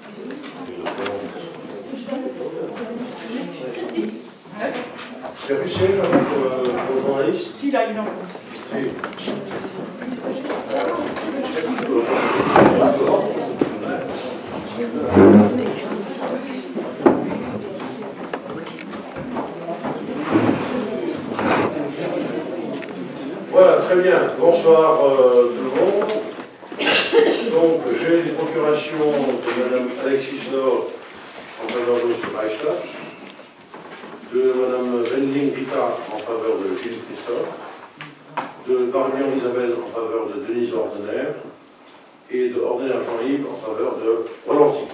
Il n'y a plus de siège pour journalistes? Si, là, il en a. Voilà, très bien. Bonsoir tout le monde. Donc, j'ai les procurations de Mme Alexis Nord en faveur de M. Reichstadt, de Mme Wendling Rita en faveur de Gilles Christophe, de Barbian Isabelle en faveur de Denise Ordener et de Ordener Jean-Yves en faveur de Rolanty.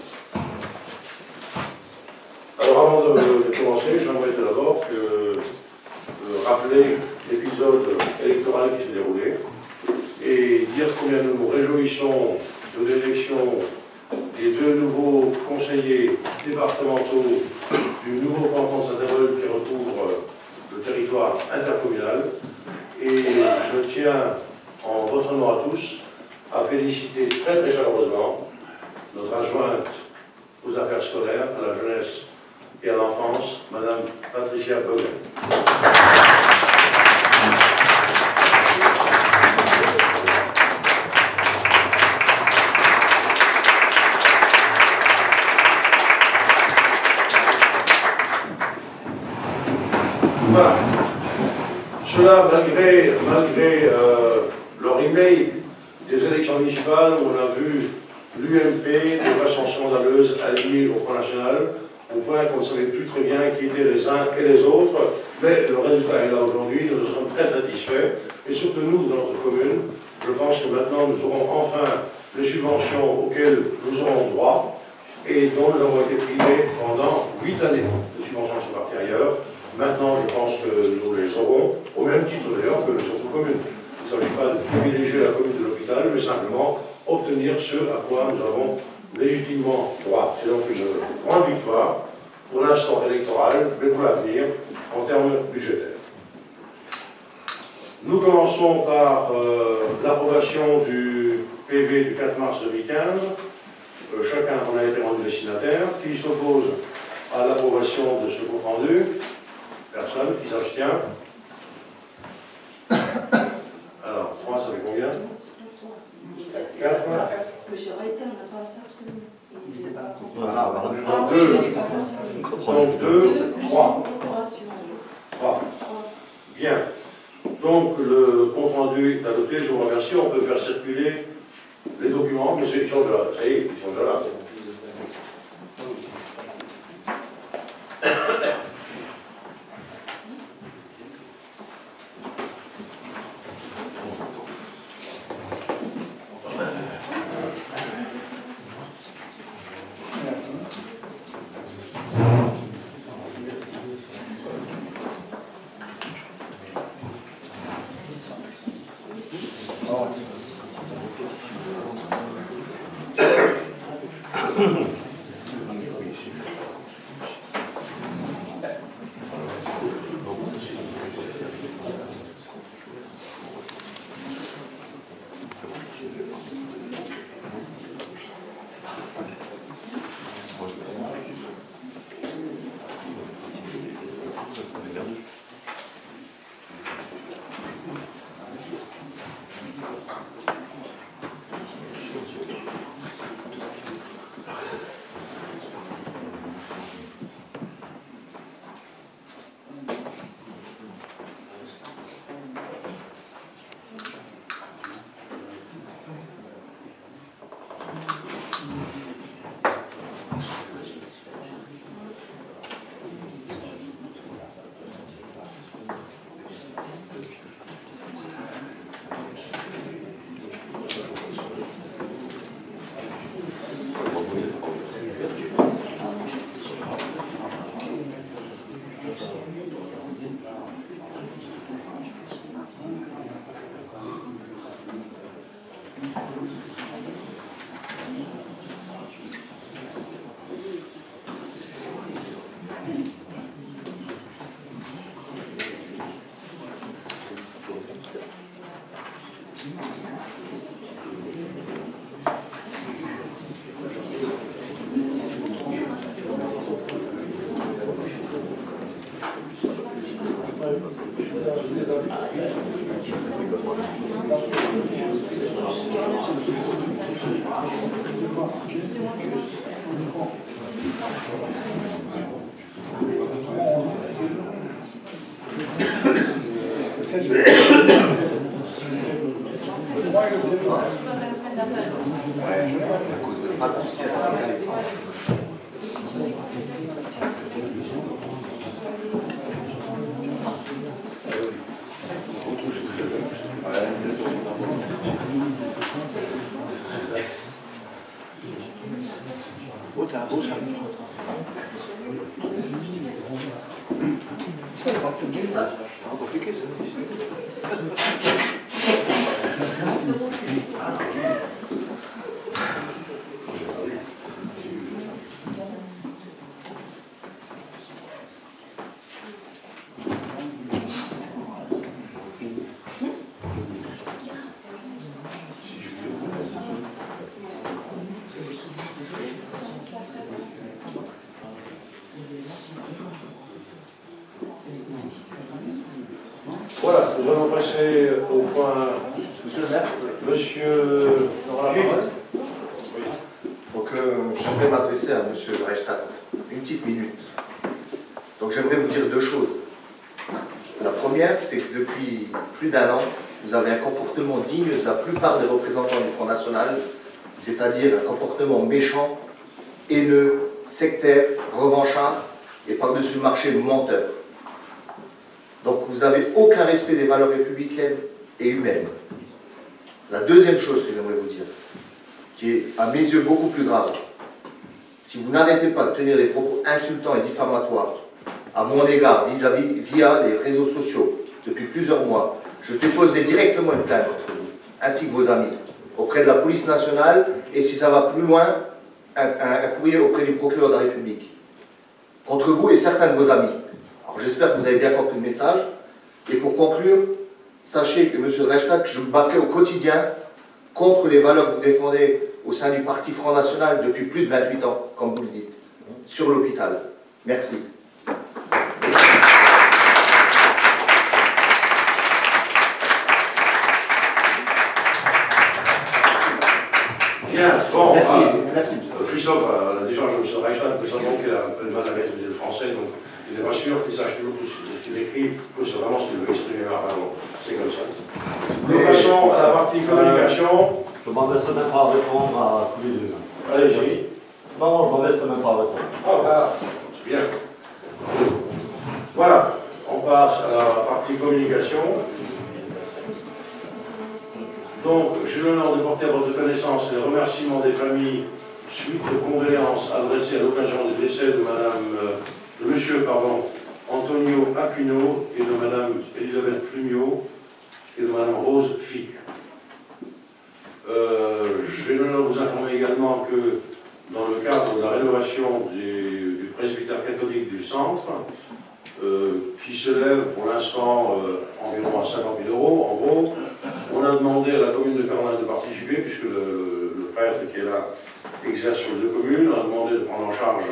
Alors, avant de commencer, j'aimerais tout d'abord rappeler l'épisode électoral qui s'est déroulé et dire combien nous nous réjouissons de l'élection des deux nouveaux conseillers départementaux du nouveau canton de Saint-Hérol qui recouvre le territoire intercommunal. Et je tiens, en votre nom à tous, à féliciter très très chaleureusement notre adjointe aux affaires scolaires, à la jeunesse et à l'enfance, Madame Patricia Beugen. Voilà. Cela malgré leur email des élections municipales où on a vu l'UMP de façon scandaleuse alliée au Front National, au point qu'on ne savait plus très bien qui étaient les uns et les autres, mais le résultat est là aujourd'hui, nous en sommes très satisfaits, et surtout nous, dans notre commune, je pense que maintenant nous aurons enfin les subventions auxquelles nous aurons droit, et dont nous avons été privés pendant 8 années. Les subventions sont parties ailleurs. Maintenant, je pense que nous les aurons, au même titre d'ailleurs que les autres communes. Il ne s'agit pas de privilégier la commune de l'hôpital, mais simplement obtenir ce à quoi nous avons légitimement droit. C'est donc une grande victoire, pour l'instant électorale, mais pour l'avenir, en termes budgétaires. Nous commençons par l'approbation du PV du 4 mars 2015. Chacun en a été rendu destinataire. Qui s'oppose à l'approbation de ce compte rendu? Personne. Qui s'abstient? Alors, 3, ça fait combien? 4. Monsieur Reiter n'a pas s'abstenir. Donc 2, 3. 3. Bien. Donc le compte rendu est adopté, je vous remercie. On peut faire circuler les documents, mais ils sont déjà là. Ça y est, ils sont déjà là. Voilà, nous allons passer au point. Monsieur le maire, Monsieur. donc j'aimerais m'adresser à Monsieur Reichstadt une petite minute. Donc j'aimerais vous dire deux choses. La première, c'est que depuis plus d'1 an, vous avez un comportement digne de la plupart des représentants du Front National, c'est-à-dire un comportement méchant, haineux, sectaire, revanchard et par-dessus le marché menteur. Donc vous n'avez aucun respect des valeurs républicaines et humaines. La deuxième chose que j'aimerais vous dire, qui est à mes yeux beaucoup plus grave, si vous n'arrêtez pas de tenir des propos insultants et diffamatoires à mon égard via les réseaux sociaux depuis plusieurs mois, je déposerai directement une plainte contre vous, ainsi que vos amis, auprès de la police nationale et si ça va plus loin, un courrier auprès du procureur de la République, contre vous et certains de vos amis. Alors j'espère que vous avez bien compris le message. Et pour conclure, sachez que, Monsieur Reichstadt, je me battrai au quotidien contre les valeurs que vous défendez au sein du Parti Front National depuis plus de 28 ans, comme vous le dites, sur l'hôpital. Merci. Bien, bon. Merci. Merci. Christophe a déjà, je me suis Reichstadt, nous savons qu'il a un peu de mal à maîtriser le français, donc il n'est pas sûr qu'il sache toujours tout ce qu'il écrit, que c'est vraiment ce qu'il veut exprimer. Enfin bon, c'est comme ça. Nous passons à la partie communication. Je m'en laisserai même pas répondre à tous les deux. Allez-y. Non, je m'en laisserai même pas répondre. Ah, c'est bien. Voilà, on passe à la partie communication. Donc, j'ai l'honneur de porter à votre connaissance les remerciements des familles suite aux condoléances adressées à l'occasion du décès de monsieur Antonio Aquino et de Madame Elisabeth Flumio et de Madame Rose Fick. J'ai l'honneur de vous informer également que dans le cadre de la rénovation du presbytère catholique du centre, qui s'élève pour l'instant environ à 50 000 €, en gros, on a demandé à la commune de Cornal de participer, puisque le prêtre qui est là exerce sur les deux communes, on a demandé de prendre en charge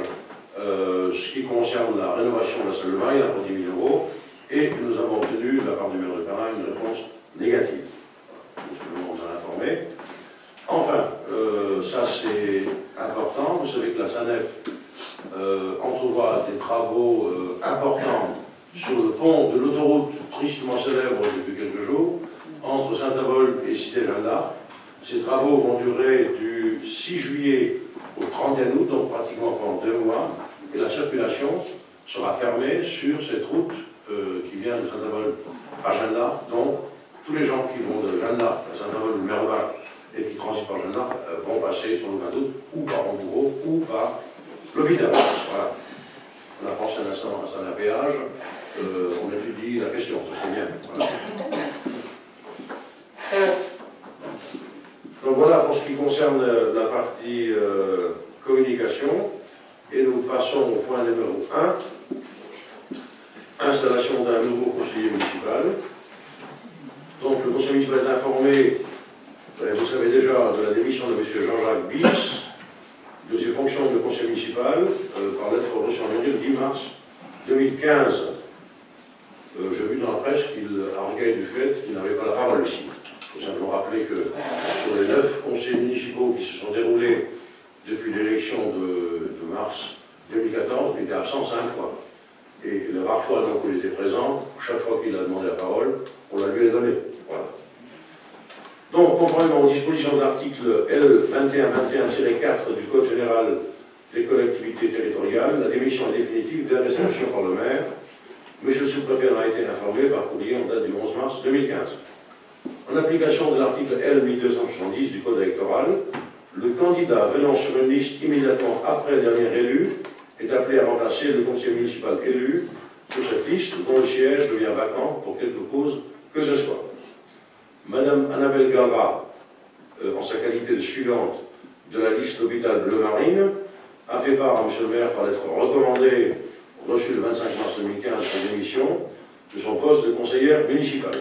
ce qui concerne la rénovation de la salle de bain, il y a pour 10 000 €, et nous avons obtenu de la part du maire de Cornal une réponse négative. Voilà, on a informé. Enfin, ça c'est important, vous savez que la SANEF entrevoit des travaux importants sur le pont de l'autoroute tristement célèbre depuis quelques jours, entre Saint-Avold et Cité-Jeanne d'Arc. Ces travaux vont durer du 6 juillet au 31 août, donc pratiquement pendant 2 mois, et la circulation sera fermée sur cette route qui vient de Saint-Avold à Jeanne d'Arc. Donc, tous les gens qui vont de Jeanne d'Arc à Saint-Avold ou Mervac et qui transitent par Jeanne d'Arc vont passer sur le 20 août, ou par Montbourg, ou par l'hôpital. Voilà. On a pensé un instant à un péage, on étudie la question, c'est bien. Voilà. Donc voilà pour ce qui concerne la partie communication, et nous passons au point numéro 1, installation d'un nouveau conseiller municipal. Donc le conseil municipal est informé, vous savez déjà, de la démission de M. Jean-Jacques Bis, de ses fonctions de conseil municipal, par lettre reçue en le 10 mars 2015. J'ai vu dans la presse presse qu'il arguait du fait qu'il n'avait pas la parole ici. Il faut simplement rappeler que sur les 9 conseils municipaux qui se sont déroulés depuis l'élection de mars 2014, il était absent 5 fois. Et les rares fois donc, où il était présent, chaque fois qu'il a demandé la parole, on la lui a donnée. Voilà. Donc, conformément aux dispositions de l'article L2121-4 du Code général des collectivités territoriales, la démission est définitive dès réception par le maire. Monsieur le sous-préfet en a été informé par courrier en date du 11 mars 2015. En application de l'article L1270 du Code électoral, le candidat venant sur une liste immédiatement après le dernier élu est appelé à remplacer le conseiller municipal élu sur cette liste dont le siège devient vacant pour quelque cause que ce soit. Madame Annabelle Gavra, en sa qualité de suivante de la liste l'hôpital Bleu Marine, a fait part à M. le maire par lettre recommandée reçue le 25 mars 2015 pour démission de son poste de conseillère municipale.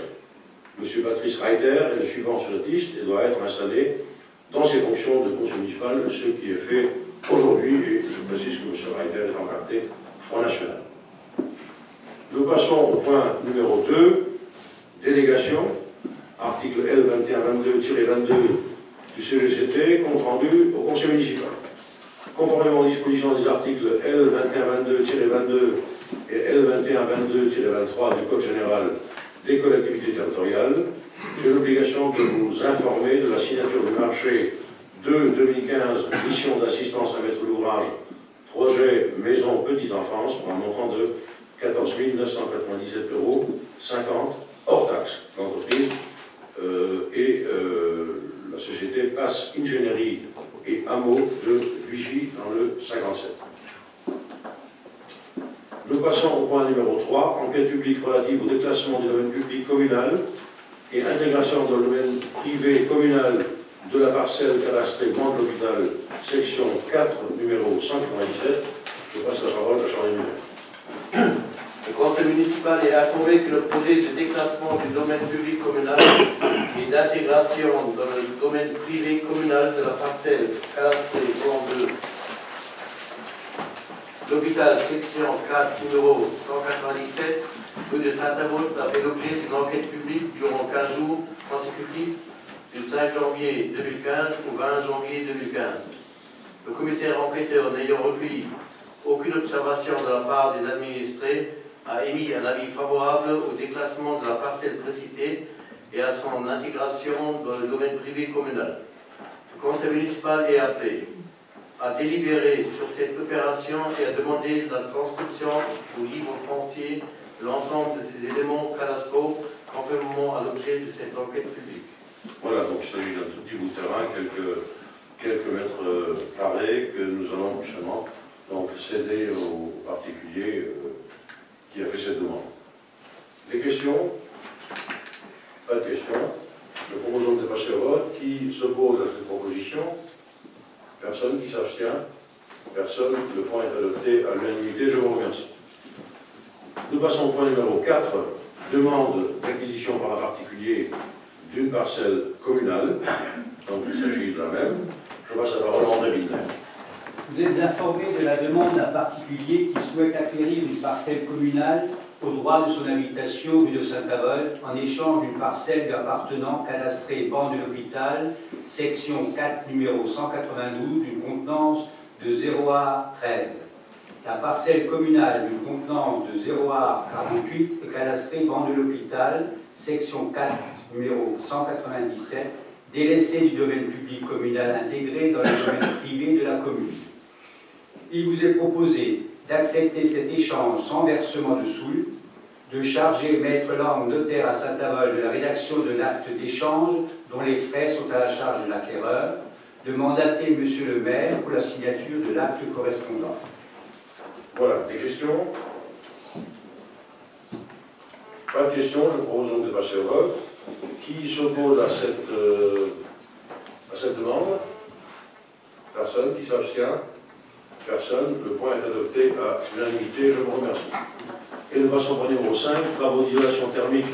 M. Patrice Reiter est le suivant sur cette liste et doit être installé dans ses fonctions de conseiller municipal, ce qui est fait aujourd'hui, et je précise que M. Reiter est encarté Front National. Nous passons au point numéro 2, délégation, article L2122-22 du CGCT, compte rendu au conseil municipal. Conformément aux dispositions des articles L2122-22 et L2122-23 du Code général des collectivités territoriales, j'ai l'obligation de vous informer de la signature du marché de 2015, mission d'assistance à maître d'ouvrage, projet Maison Petite Enfance, pour un montant de 14 997,50 € hors taxe. L'entreprise la société Passe Ingénierie et Hameau de Vichy dans le 57. Nous passons au point numéro 3, enquête publique relative au déclassement du domaine public communal et intégration dans le domaine privé communal de la parcelle cadastrée Banque de l'Hôpital, section 4, numéro 197. Je passe la parole à Charles Muller. Le conseil municipal est informé que le projet de déclassement du domaine public communal et d'intégration dans le domaine privé communal de la parcelle cadastrée Banque de l'Hôpital, section 4, numéro 197, rue de Saint-Avold, a fait l'objet d'une enquête publique durant 15 jours consécutifs du 5 janvier 2015 au 20 janvier 2015. Le commissaire enquêteur n'ayant recueilli aucune observation de la part des administrés a émis un avis favorable au déclassement de la parcelle précitée et à son intégration dans le domaine privé communal. Le conseil municipal est appelé à délibérer sur cette opération et à demander la transcription au livre foncier de l'ensemble de ces éléments cadastraux conformément à l'objet de cette enquête publique. Voilà, donc il s'agit d'un tout petit bout de terrain, quelques mètres carrés que nous allons prochainement donc céder au particulier qui a fait cette demande. Des questions? Pas de questions. Je propose donc de passer au vote. Qui s'oppose à cette proposition? Personne. Qui s'abstient? Personne. Le point est adopté à l'unanimité. Je vous remercie. Nous passons au point numéro 4. Demande d'acquisition par un particulier d'une parcelle communale. Donc il s'agit de la même. Je passe la parole à André Binder. Vous êtes informé de la demande d'un particulier qui souhaite acquérir une parcelle communale au droit de son habitation rue de Saint-Avold en échange d'une parcelle lui appartenant cadastrée Banc de l'Hôpital, section 4, numéro 192, d'une contenance de 0 A 13. La parcelle communale d'une contenance de 0 A 48 est cadastrée Banc de l'Hôpital, section 4, numéro 197, délaissée du domaine public communal intégré dans le domaine privé de la commune. Il vous est proposé d'accepter cet échange sans versement de soulte, de charger Maître Lang, notaire à Saint-Avold, de la rédaction de l'acte d'échange dont les frais sont à la charge de l'acquéreur, de mandater Monsieur le maire pour la signature de l'acte correspondant. Voilà, des questions? Pas de questions, je propose donc de passer au vote. Qui s'oppose à cette demande? Personne. Qui s'abstient? Personne. Le point est adopté à l'unanimité. Je vous remercie. Et nous passons au point numéro 5, travaux d'isolation thermique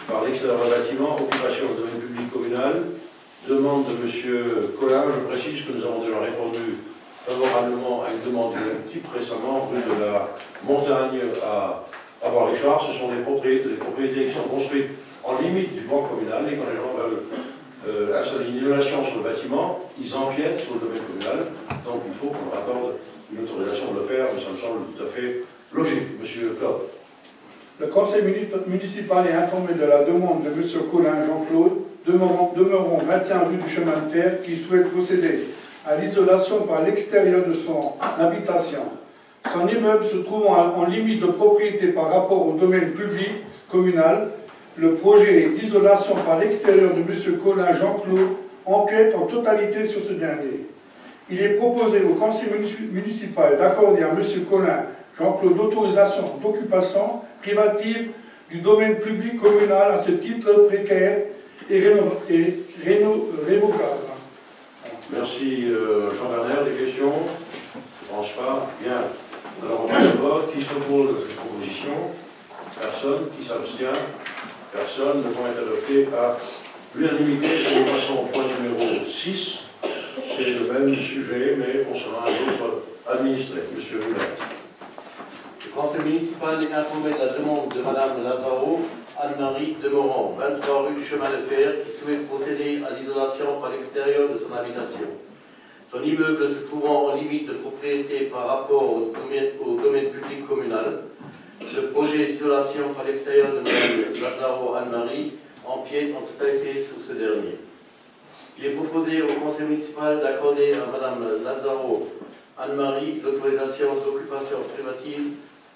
par l'extérieur d'un bâtiment, occupation du domaine public communal. Demande de M. Collin. Je précise que nous avons déjà répondu favorablement à une demande du même type récemment, rue de la Montagne à À Bois-Richard, ce sont des propriétés qui sont construites en limite du banc communal, et quand les gens veulent installer une isolation sur le bâtiment, ils empiètent sur le domaine communal, donc il faut qu'on accorde une autorisation de le faire, mais ça me semble tout à fait logique. Monsieur Claude. Le conseil municipal est informé de la demande de M. Collin Jean-Claude, demeurant maintien en vue du chemin de fer, qui souhaite procéder à l'isolation par l'extérieur de son habitation. Son immeuble se trouvant en limite de propriété par rapport au domaine public communal, le projet d'isolation par l'extérieur de M. Collin Jean-Claude empiète en totalité sur ce dernier. Il est proposé au conseil municipal d'accorder à M. Collin Jean-Claude l'autorisation d'occupation privative du domaine public communal à ce titre précaire et révocable. Merci Jean-Bernard. Des questions? Je ne pense pas. Bien. Alors on passe au vote. Qui s'oppose à cette proposition? Personne. Qui s'abstient? Personne. Le point est adopté à l'unanimité. Nous passons au point numéro 6. C'est le même sujet, mais concernant un autre administré. Monsieur Muller. Le conseil municipal est informé de la demande de Mme Lazaro Anne-Marie Demorand, 23 rue du Chemin de Fer, qui souhaite procéder à l'isolation par l'extérieur de son habitation. Son immeuble se trouvant en limite de propriété par rapport au domaine public communal, le projet d'isolation par l'extérieur de Mme Lazaro Anne-Marie empiète en totalité sur ce dernier. Il est proposé au conseil municipal d'accorder à Mme Lazaro Anne-Marie l'autorisation d'occupation privative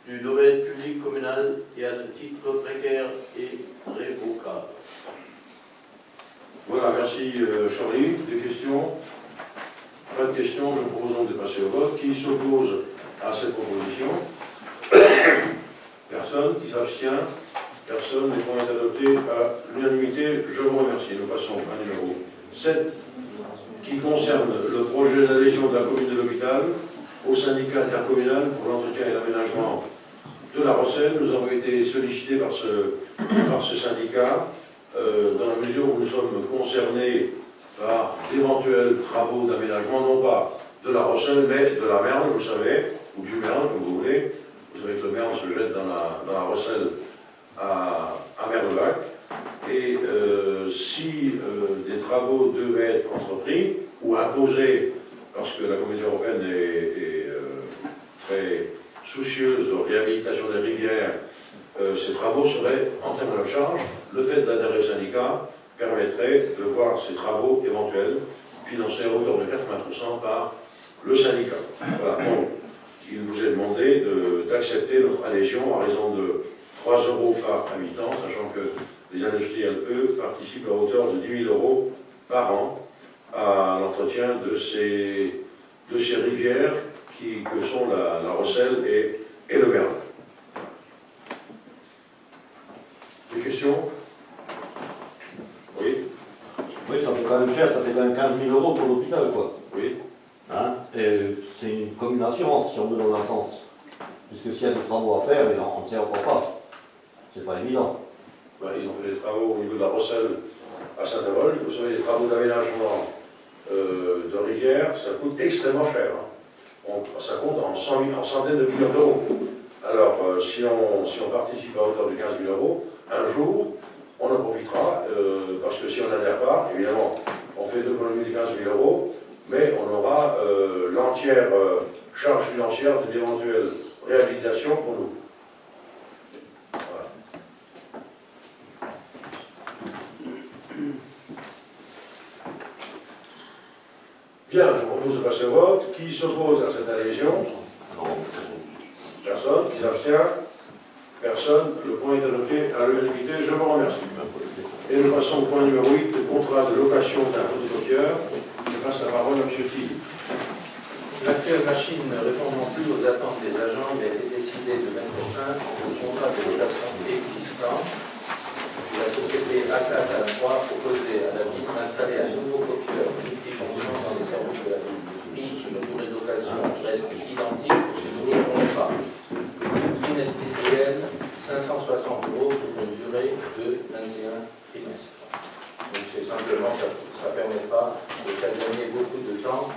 du domaine public communal et à ce titre précaire et révocable. Voilà, merci Charlie. Des questions? Pas de questions, je propose donc de passer au vote. Qui s'oppose à cette proposition? Personne. Qui s'abstient? Personne. Les points sont adoptés à l'unanimité. Je vous remercie. Nous passons au numéro 7, qui concerne le projet d'adhésion de la commune de l'hôpital au syndicat intercommunal pour l'entretien et l'aménagement de la Rosselle. Nous avons été sollicités par ce syndicat dans la mesure où nous sommes concernés par d'éventuels travaux d'aménagement, non pas de la Rosselle, mais de la Merne, vous savez, ou du Merne, comme vous voulez. Vous savez que le Merne se jette dans la Rosselle à Merlevac. Et si des travaux devaient être entrepris ou imposés, parce que la Communauté européenne est très soucieuse de réhabilitation des rivières, ces travaux seraient entièrement à leur charge. Le fait d'adhérer au syndicat permettrait de voir ces travaux éventuels financés à hauteur de 80% par le syndicat. Voilà. Donc, il vous est demandé d'accepter notre adhésion à raison de 3 € par habitant, sachant que les industriels, eux, participent à hauteur de 10 000 € par an à l'entretien de ces rivières que sont la Rosselle et le Verne. Des questions? Oui. Oui, ça fait quand même cher, ça fait quand même 15 000 € pour l'hôpital, quoi. Oui. Hein? Et c'est une commune assurance, si on veut dans un sens. Puisque s'il y a des travaux à faire, on ne tient encore pas. C'est pas évident. Ben, ils ont fait des travaux au niveau de la Rosselle à Saint-Avold. Vous savez, les travaux d'aménagement de rivière, ça coûte extrêmement cher. Hein. Ça compte en centaines de millions d'euros. Alors, si on participe à hauteur de 15 000 €, un jour, on en profitera, parce que si on n'adhère pas, évidemment, on fait l'économie de 15 000 €, mais on aura l'entière charge financière d'une éventuelle réhabilitation pour nous. Voilà. Bien, je propose de passer au vote. Qui s'oppose à cette adhésion? Personne. Qui s'abstient? Personne. Le point est adopté à l'unanimité. Je vous remercie. Et nous passons au point numéro 8, le contrat de location d'un photocopieur. Je passe la parole à M. Thiel. L'actuelle machine ne répondant plus aux attentes des agents, il a été décidé de mettre fin au contrat de location existant. La société A4A3 a proposé à la ville d'installer un nouveau copieur multifonction dans les services de la ville. Le prix, la durée de location reste identique pour ce nouveau contrat. Trimestriel, 560 € pour une durée de 21 trimestres. Donc c'est simplement, ça permettra de faire gagner beaucoup de temps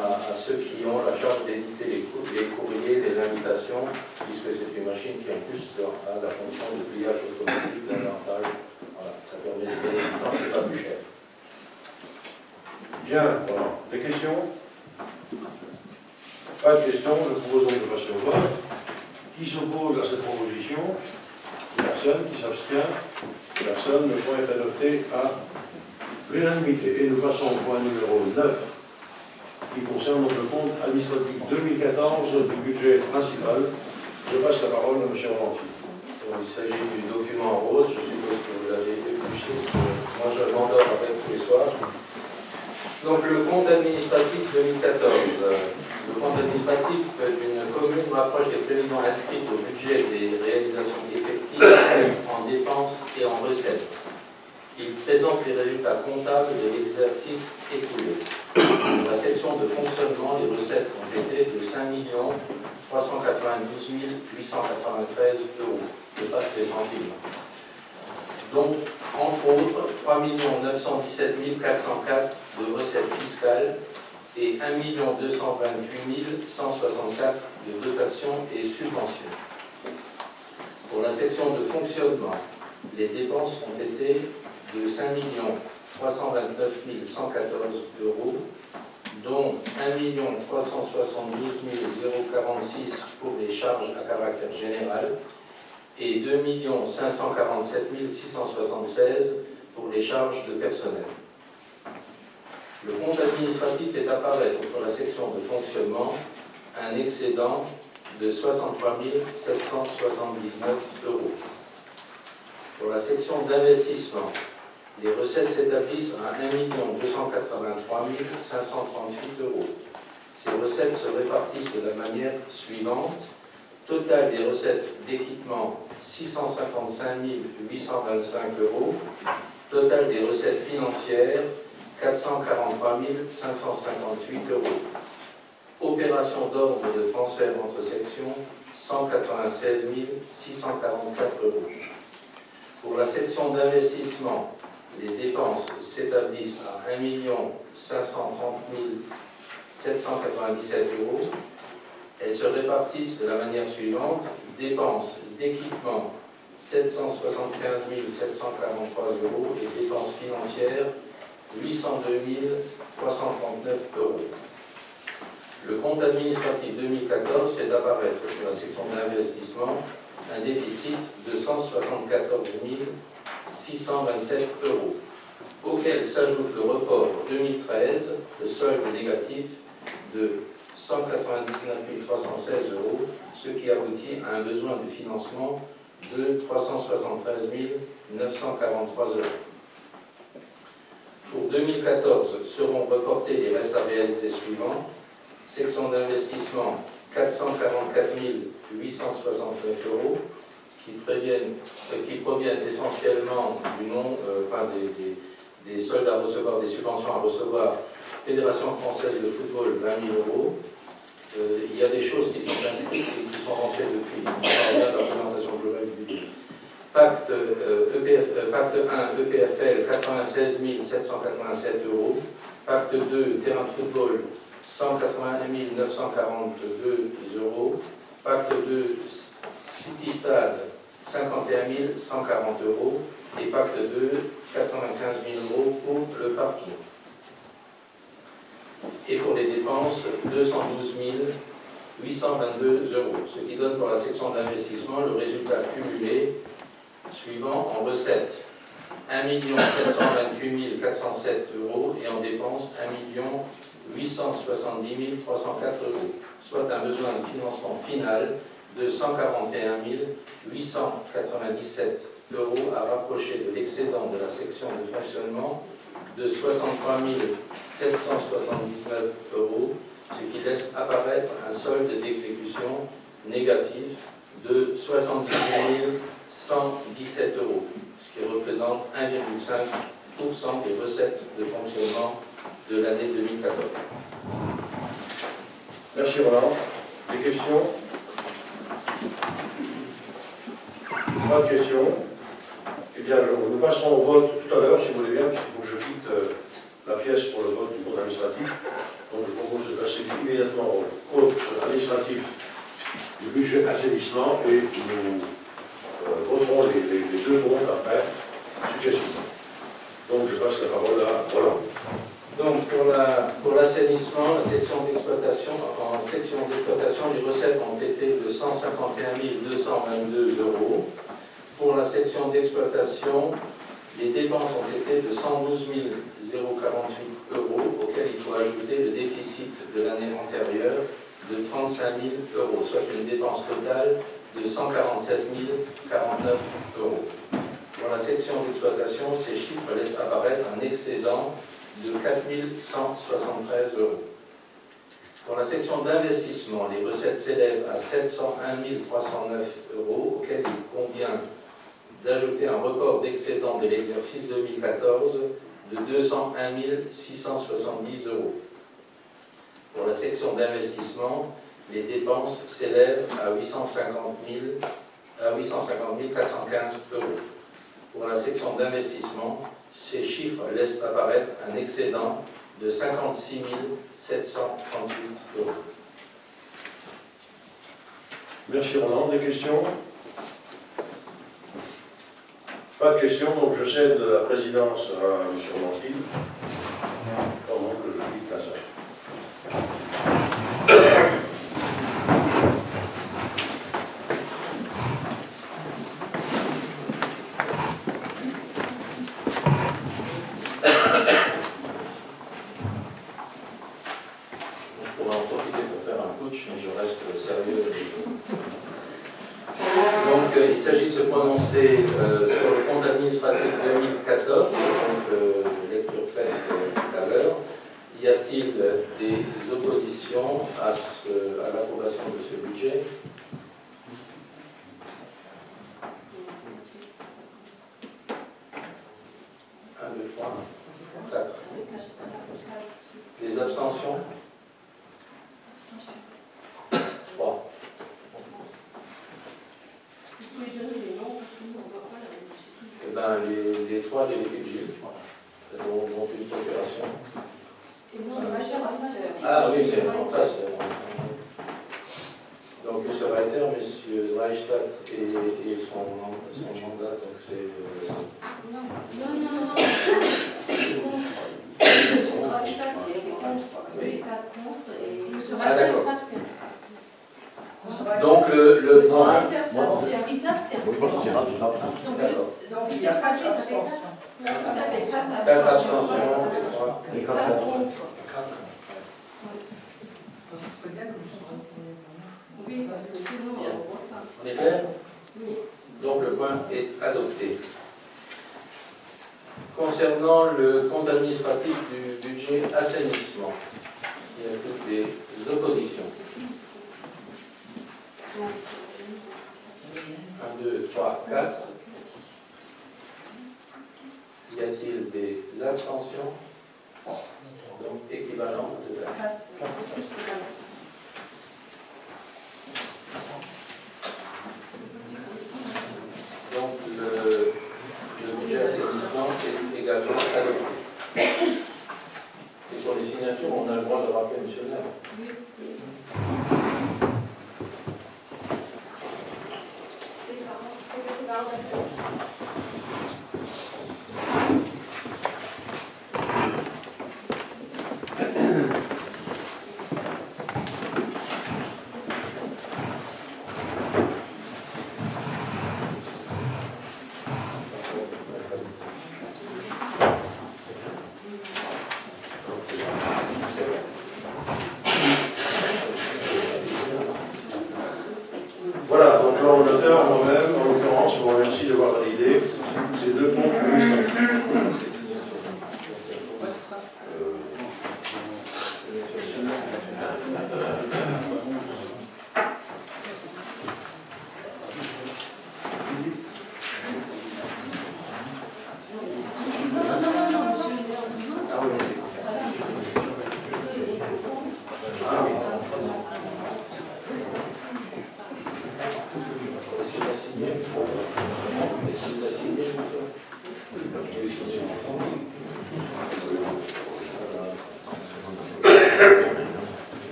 à ceux qui ont la charge d'éditer les courriers, les invitations. d'habitation, puisque c'est une machine qui en plus a la fonction de pliage automatique d'un avantage. Voilà, ça permet de gagner du temps, c'est pas plus cher. Bien, voilà. Des questions? Pas de questions, je propose donc de passer au vote. Qui s'oppose à cette proposition? Personne. Qui s'abstient? Personne. Le point est adopté à l'unanimité. Et nous passons au point numéro 9, qui concerne donc le compte administratif 2014 du budget principal. Je passe la parole à M. Rolanti. Il s'agit du document rose, je suppose que vous l'avez épluché, moi je m'endors avec tous les soirs. Donc le compte administratif 2014. Le compte administratif d'une commune rapproche des prévisions inscrites au budget des réalisations effectives en dépenses et en recettes. Il présente les résultats comptables de l'exercice écoulé. Dans la section de fonctionnement, les recettes ont été de 5 392 893 €. Je passe les centimes. Donc, entre autres, 3 917 404 de recettes fiscales et 1 228 164 de dotations et subventions. Pour la section de fonctionnement, les dépenses ont été de 5 329 114 €, dont 1 372 046 pour les charges à caractère général et 2 547 676 pour les charges de personnel. Le compte administratif fait apparaître pour la section de fonctionnement un excédent de 63 779 €. Pour la section d'investissement, les recettes s'établissent à 1 283 538 €. Ces recettes se répartissent de la manière suivante. Total des recettes d'équipement 655 825 €. Total des recettes financières 443 558 €. Opération d'ordre de transfert entre sections 196 644 €. Pour la section d'investissement, les dépenses s'établissent à 1 530 797 €. Elles se répartissent de la manière suivante. Dépenses d'équipement 775 743 € et dépenses financières 802 339 €. Le compte administratif 2014 fait apparaître pour la section d'investissement un déficit de 174 627 €, auquel s'ajoute le report 2013, le solde négatif de 199 316 €, ce qui aboutit à un besoin de financement de 373 943 €. Pour 2014, seront reportés les restes à réaliser suivants. Section d'investissement 444 869 € qui proviennent essentiellement du nom, des soldes à recevoir, des subventions à recevoir. Fédération française de football 20 000 €. Il y a des choses qui sont inscrites et qui sont rentrées depuis. On regarde la présentation globale du budget. Pacte 1, EPFL 96 787 €. Pacte 2, terrain de football 181 942 €. Pacte 2, City Stade 51 140 €. Et pacte 2, 95 000 € pour le parking. Et pour les dépenses, 212 822 €, ce qui donne pour la section d'investissement le résultat cumulé suivant en recettes 1 728 407 € et en dépenses 1 870 304 €, soit un besoin de financement final de 141 897 € à rapprocher de l'excédent de la section de fonctionnement de 63 779 €, ce qui laisse apparaître un solde d'exécution négatif de 70 117 €, ce qui représente 1,5% des recettes de fonctionnement de l'année 2014. Merci Roland. Des questions? Pas de questions. Eh bien, nous passerons au vote tout à l'heure, si vous voulez bien, puisqu'il faut que je quitte la pièce pour le vote du compte administratif. Donc je propose de passer immédiatement au compte administratif du budget assainissement et nous voterons les deux comptes après, successivement. Donc je passe la parole à Roland. Donc pour l'assainissement, la section d'exploitation, en section d'exploitation, les recettes ont été de 151 222 €. Pour la section d'exploitation, les dépenses ont été de 112 048 €, auxquels il faut ajouter le déficit de l'année antérieure de 35 000 €, soit une dépense totale de 147 049 €. Pour la section d'exploitation, ces chiffres laissent apparaître un excédent de 4 173 €. Pour la section d'investissement, les recettes s'élèvent à 701 309 €, auxquels il convient d'ajouter un report d'excédent de l'exercice 2014 de 201 670 €. Pour la section d'investissement, les dépenses s'élèvent à 850 415 €. Pour la section d'investissement, ces chiffres laissent apparaître un excédent de 56 738 €. Merci Roland. Des questions? Pas de questions, donc je cède la présidence à M. Montil pendant que je quitte la salle. Je pourrais en profiter pour faire un putsch, mais je reste sérieux. Donc, il s'agit de se prononcer sur le compte administratif 2014, donc lecture faite tout à l'heure. Y a-t-il des oppositions à l'approbation de ce budget? Un, deux, trois, quatre. Des abstentions? 3. Vous pouvez donner les noms parce que nous, on ne voit pas la même chose. Eh bien, les 3 délégués de Gilles, dont une procuration. Et nous, on va chercher à faire. Ah oui, c'est en face. Donc, M. Reiter, M. Reichstadt et son mandat, donc c'est... Non. C'est M. Reichstadt qui a fait contre, celui qui a contre, et M. Reiter s'abstient. Donc, le M. point... Reiter s'abstient. Il s'abstient. Donc, il y a 4 abstentions. Ça fait 4 4 abstentions. abstentions et 3. 4 contre. Oui, parce que sinon, on ne voit pas. On est clair? Oui. Donc, le point est adopté. Concernant le compte administratif du budget assainissement, il y a toutes des oppositions. 1, 2, 3, 4. Y a-t-il des abstentions? Donc, équivalent au total. Donc, le budget assainissement est également adopté. Et pour les signatures, on a le droit de rappeler M. le maire. C'est par Voilà, donc l'ordonnateur, moi-même, en l'occurrence, vous remercie d'avoir validé ces deux comptes administratifs.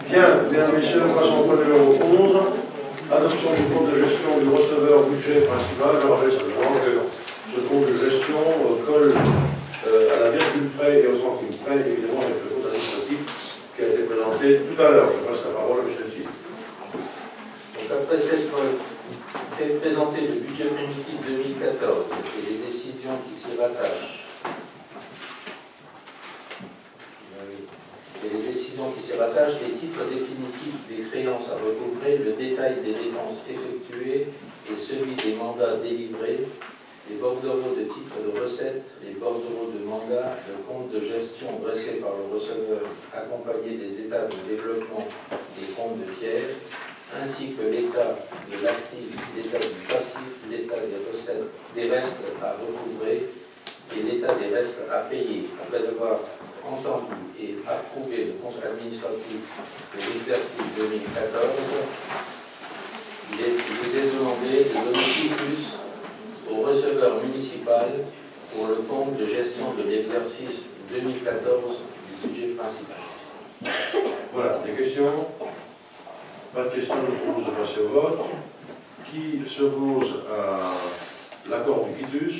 Bien, mesdames et messieurs, nous passons au point numéro 11, adoption du compte de gestion du receveur budget principal. Je rappelle simplement que ce compte de gestion colle à la virgule près et au centime près, évidemment avec le compte administratif qui a été présenté tout à l'heure. Je passe la parole à M. Thiel. Donc après cette fait présenter le budget primitif 2014 et les décisions qui s'y rattachent, les titres définitifs des créances à recouvrer, le détail des dépenses effectuées et celui des mandats délivrés, les bordereaux de titres de recettes, les bordereaux de mandats, le compte de gestion dressé par le receveur accompagné des états de développement des comptes de tiers, ainsi que l'état de l'actif, l'état du passif, l'état des recettes, des restes à recouvrer et l'état des restes à payer, après avoir entendu et approuvé le compte administratif de l'exercice 2014, il est demandé de donner quitus au receveur municipal pour le compte de gestion de l'exercice 2014 du budget principal. Voilà, des questions? Pas de questions, je propose de passer au vote. Qui s'oppose à l'accord du quitus?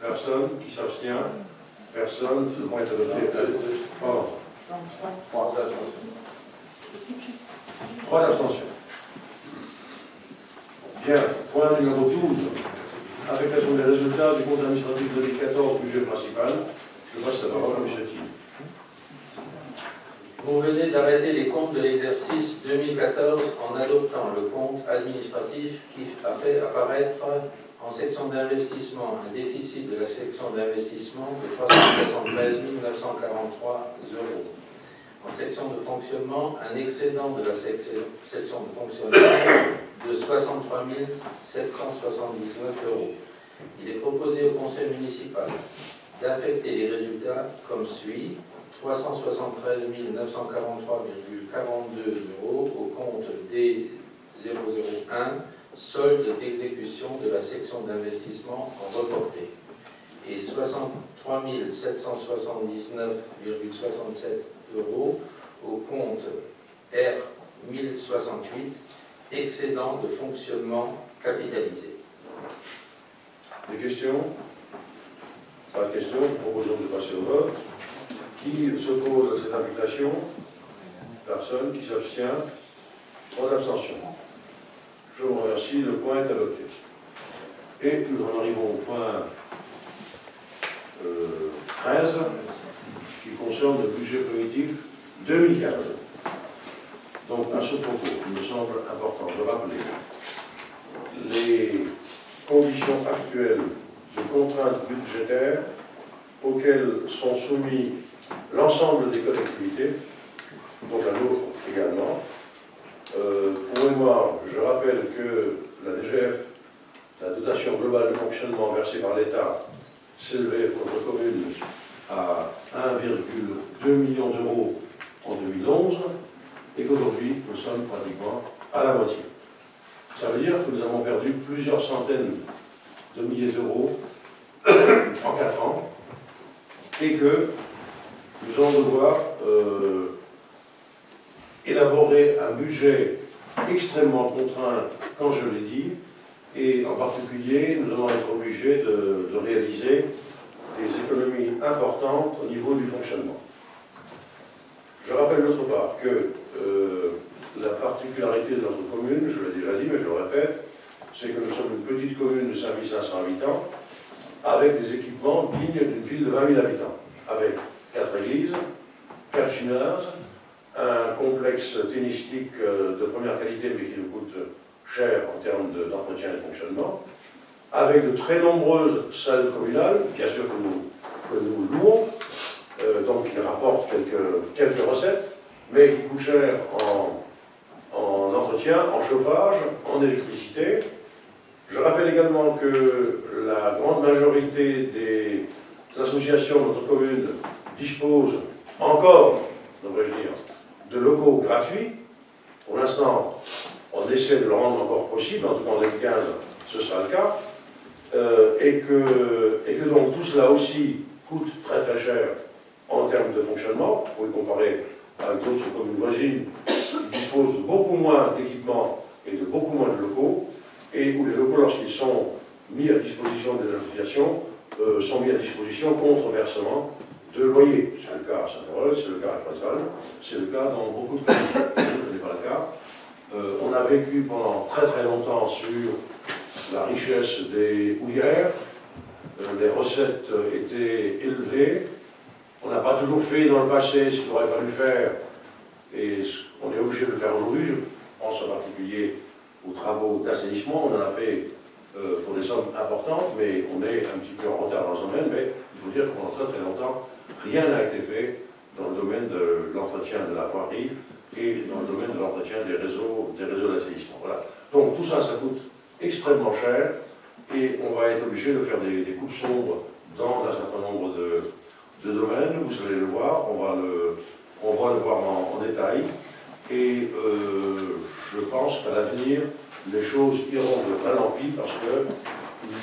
Personne. Qui s'abstient? Personne. Le point est adopté. Pardon. 3 abstentions. 3 abstentions. Bien. Point numéro 12. Affectation des résultats du compte administratif 2014, budget principal. Je passe la parole à M. Thiel. Vous venez d'arrêter les comptes de l'exercice 2014 en adoptant le compte administratif qui a fait apparaître En section d'investissement, un déficit de la section d'investissement de 373 943 €. En section de fonctionnement, un excédent de la section de fonctionnement de 63 779 €. Il est proposé au conseil municipal d'affecter les résultats comme suit: 373 943,42 € au compte D001, solde d'exécution de la section d'investissement en reporté, et 63 779,67 € au compte R1068, excédent de fonctionnement capitalisé. Des questions? Pas de questions, nous proposons de passer au vote. Qui s'oppose à cette invitation? Personne. Qui s'abstient? 3 abstentions. Je vous remercie, le point est adopté. Et nous en arrivons au point 13, qui concerne le budget primitif 2015. Donc, à ce propos, il me semble important de rappeler les conditions actuelles de contraintes budgétaires auxquelles sont soumis l'ensemble des collectivités, donc la nôtre également. Pour mémoire, je rappelle que la DGF, la dotation globale de fonctionnement versée par l'État, s'élevait pour notre commune à 1,2 million d'euros en 2011, et qu'aujourd'hui, nous sommes pratiquement à la moitié. Ça veut dire que nous avons perdu plusieurs centaines de milliers d'euros en 4 ans, et que nous allons devoir élaborer un budget extrêmement contraint, quand je l'ai dit, et en particulier, nous allons être obligés de réaliser des économies importantes au niveau du fonctionnement. Je rappelle d'autre part que la particularité de notre commune, je l'ai déjà dit, mais je le répète, c'est que nous sommes une petite commune de 5500 habitants, avec des équipements dignes d'une ville de 20 000 habitants, avec 4 églises, 4 gymnases, un complexe tennistique de première qualité, mais qui nous coûte cher en termes d'entretien et de fonctionnement, avec de très nombreuses salles communales, bien sûr que nous louons, donc qui rapportent quelques recettes, mais qui coûtent cher en entretien, en chauffage, en électricité. Je rappelle également que la grande majorité des associations de notre commune disposent encore, devrais-je dire, de locaux gratuits. Pour l'instant, on essaie de le rendre encore possible, en tout cas en 2015, ce sera le cas, et que donc tout cela aussi coûte très très cher en termes de fonctionnement. Vous pouvez comparer avec d'autres communes voisines qui disposent de beaucoup moins d'équipements et de beaucoup moins de locaux, et où les locaux, lorsqu'ils sont mis à disposition des associations, sont mis à disposition contre versement de loyer. C'est le cas à Saint-Paul, c'est le cas à Croissal, c'est le cas dans beaucoup de communes. Ce n'est pas le cas. On a vécu pendant très très longtemps sur la richesse des houillères, les recettes étaient élevées, on n'a pas toujours fait dans le passé ce qu'il aurait fallu faire, et on est obligé de le faire aujourd'hui. Je pense en particulier aux travaux d'assainissement, on en a fait pour des sommes importantes, mais on est un petit peu en retard dans ce domaine, mais il faut dire que pendant très très longtemps, rien n'a été fait dans le domaine de l'entretien de la voirie et dans le domaine de l'entretien des réseaux d'assainissement. Voilà. Donc tout ça, ça coûte extrêmement cher, et on va être obligé de faire des coupes sombres dans un certain nombre de domaines. Vous allez le voir, on va le voir en détail, et je pense qu'à l'avenir, les choses iront de mal en pis, parce qu'il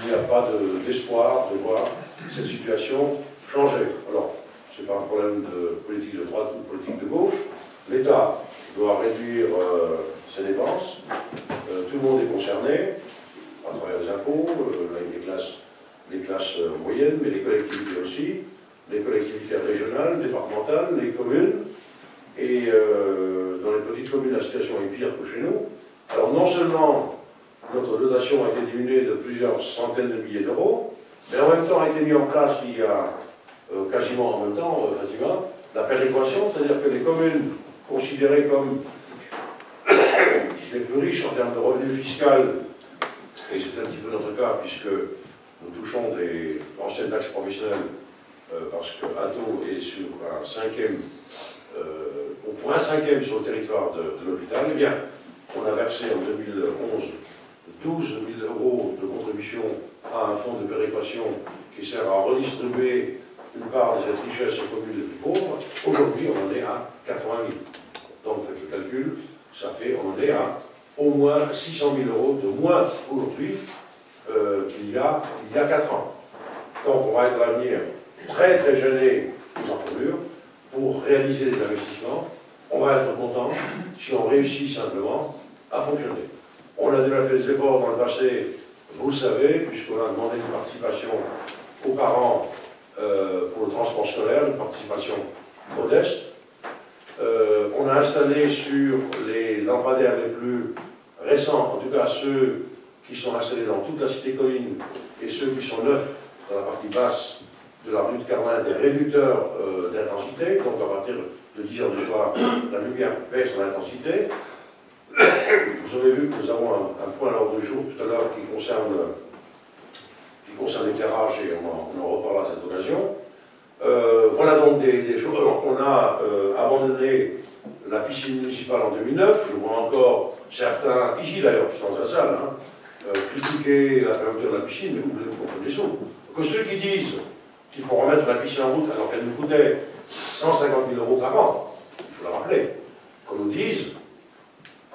n'y a pas d'espoir de voir cette situation changer. Alors, ce n'est pas un problème de politique de droite ou de politique de gauche. L'État doit réduire ses dépenses. Tout le monde est concerné, à travers les impôts, les classes moyennes, mais les collectivités aussi, les collectivités régionales, départementales, les communes. Et dans les petites communes, la situation est pire que chez nous. Alors non seulement notre dotation a été diminuée de plusieurs centaines de milliers d'euros, mais en même temps a été mis en place il y a quasiment en même temps, Fatima, la péréquation, c'est-à-dire que les communes considérées comme les plus riches en termes de revenus fiscaux et c'est un petit peu notre cas, puisque nous touchons des anciennes taxes professionnelles, parce que Atto est sur un cinquième, au point 5e sur le territoire de l'hôpital, eh bien, on a versé en 2011 12 000 € de contribution à un fonds de péréquation qui sert à redistribuer une part de cette richesse aux communes les plus pauvres. Aujourd'hui, on en est à 80 000. Donc, faites le calcul, ça fait, on en est à au moins 600 000 € de moins aujourd'hui qu'il y a 4 ans. Donc, on va être à l'avenir très très gêné des entrepreneurs pour réaliser des investissements. On va être content si on réussit simplement à fonctionner. On a déjà fait des efforts dans le passé, vous le savez, puisqu'on a demandé une participation aux parents pour le transport scolaire, une participation modeste. On a installé sur les lampadaires les plus récents, en tout cas ceux qui sont installés dans toute la cité colline et ceux qui sont neufs dans la partie basse de la rue de Carlin, des réducteurs d'intensité. Donc à partir de 10 h du soir, la lumière baisse en intensité. Vous avez vu que nous avons un point à l'ordre du jour tout à l'heure qui concerne l'éclairage, et on en reparlera à cette occasion. Voilà donc des choses. On a abandonné la piscine municipale en 2009. Je vois encore certains, ici d'ailleurs, qui sont dans la salle, critiquer la fermeture de la piscine, mais vous voulez vous comprenez ça. Que ceux qui disent qu'il faut remettre la piscine en route alors qu'elle nous coûtait 150 000 € par an, il faut le rappeler. Qu'on nous dise,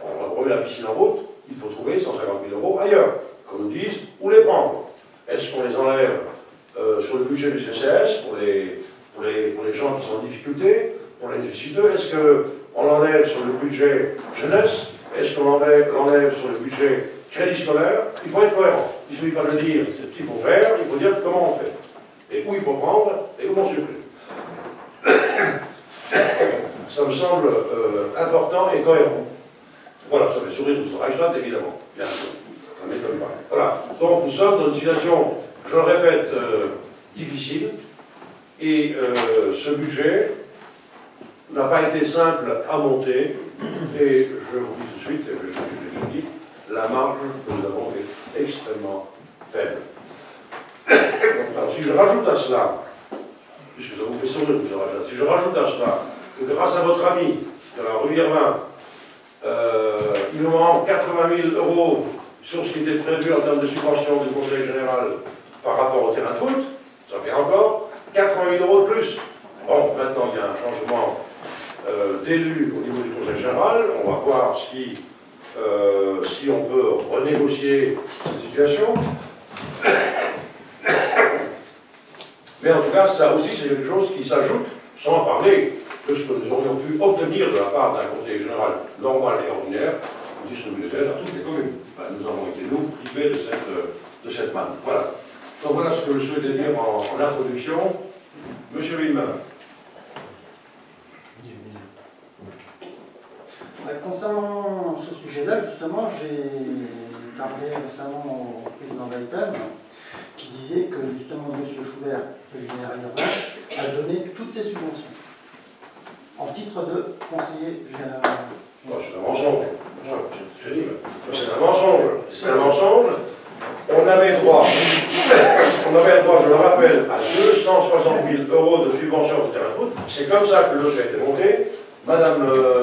on remet la piscine en route, il faut trouver 150 000 € ailleurs. Qu'on nous dise où les prendre. Est-ce qu'on les enlève sur le budget du CCS pour les gens qui sont en difficulté, pour les nécessiteux? Est-ce qu'on l'enlève sur le budget jeunesse? Est-ce qu'on l'enlève sur le budget crédit scolaire? Il faut être cohérent. Il ne suffit pas de dire ce qu'il faut faire, il faut dire comment on fait. Et où il faut prendre, et où on supprime. Ça me semble important et cohérent. Voilà, ça fait sourire M. Reichstadt, évidemment. Bien sûr. Ça ne m'étonne pas. Voilà. Donc nous sommes dans une situation, je le répète, difficile. Et ce budget n'a pas été simple à monter. Et je vous dis tout de suite, et je l'ai déjà dit, la marge que nous avons est extrêmement faible. Alors, si je rajoute à cela, puisque ça vous fait sourire, M. Reichstadt, si je rajoute à cela que grâce à votre ami de la rue Irvin, il nous manque 80 000 € sur ce qui était prévu en termes de subvention du Conseil général par rapport au terrain de foot, ça fait encore 80 000 € de plus. Bon, maintenant il y a un changement d'élu au niveau du Conseil général, on va voir si on peut renégocier cette situation. Mais en tout cas, ça aussi c'est quelque chose qui s'ajoute, sans parler de ce que nous aurions pu obtenir de la part d'un conseiller général normal et ordinaire, pour distribuer des aides à toutes les communes. Ben, nous avons été, nous, privés de cette manne. Voilà. Donc voilà ce que je souhaitais dire en introduction. Monsieur Villemin. Concernant ce sujet-là, justement, j'ai parlé récemment au président Gaëtan, qui disait que justement M. Schubert, le général Hirsch, a donné toutes ses subventions en titre de conseiller général. C'est un mensonge. C'est un mensonge. C'est un mensonge. On avait droit, je le rappelle, à 260 000 € de subvention au terrain de foot. C'est comme ça que le dossier a été monté. Madame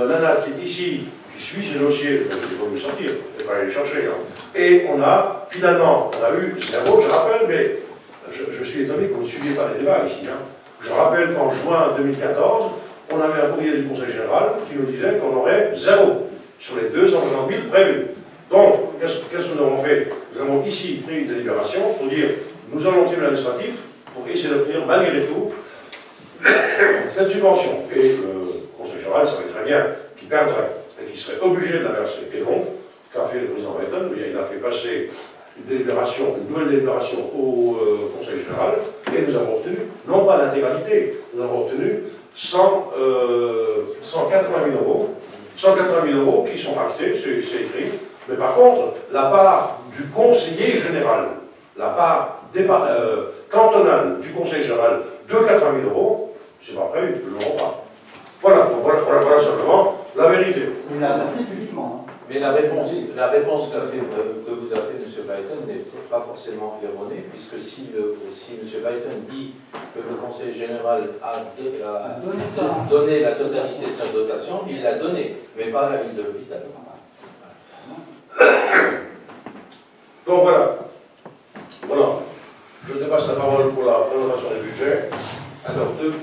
Nana, qui est ici, qui suit ce dossier, je ne vais pas vous sortir, je ne vais pas aller les chercher. Et on a, finalement, on a eu zéro, je rappelle, mais je suis étonné que vous ne suiviez pas les débats ici. Je rappelle qu'en juin 2014, on avait un courrier du Conseil général qui nous disait qu'on aurait zéro sur les 250 000 prévus. Donc, qu'est-ce que nous avons fait? Nous avons ici pris une délibération pour dire nous allons au tribunal administratif pour essayer d'obtenir malgré tout cette subvention. Et le Conseil général savait très bien qu'il perdrait et qu'il serait obligé de la verser. Et donc, qu'a fait le président Gaëtan? Il a fait passer une nouvelle délibération au Conseil général et nous avons obtenu, non pas l'intégralité, nous avons obtenu 180 000 €. 180 000 € qui sont actés, c'est écrit, mais par contre, la part du conseiller général, la part cantonale du conseil général de 80 000 €, c'est pas prévu, nous ne l'aurons pas. Voilà, donc voilà simplement la vérité. Il l'a adapté publiquement. Mais la réponse que vous avez fait, M. Weyten, n'est pas forcément erronée, puisque si M. Weyten dit que le Conseil général a donné la totalité de sa dotation, il l'a donnée, mais pas à la ville de l'hôpital. Donc voilà. Voilà. Je dépasse la parole pour la présentation du budget. Alors, deux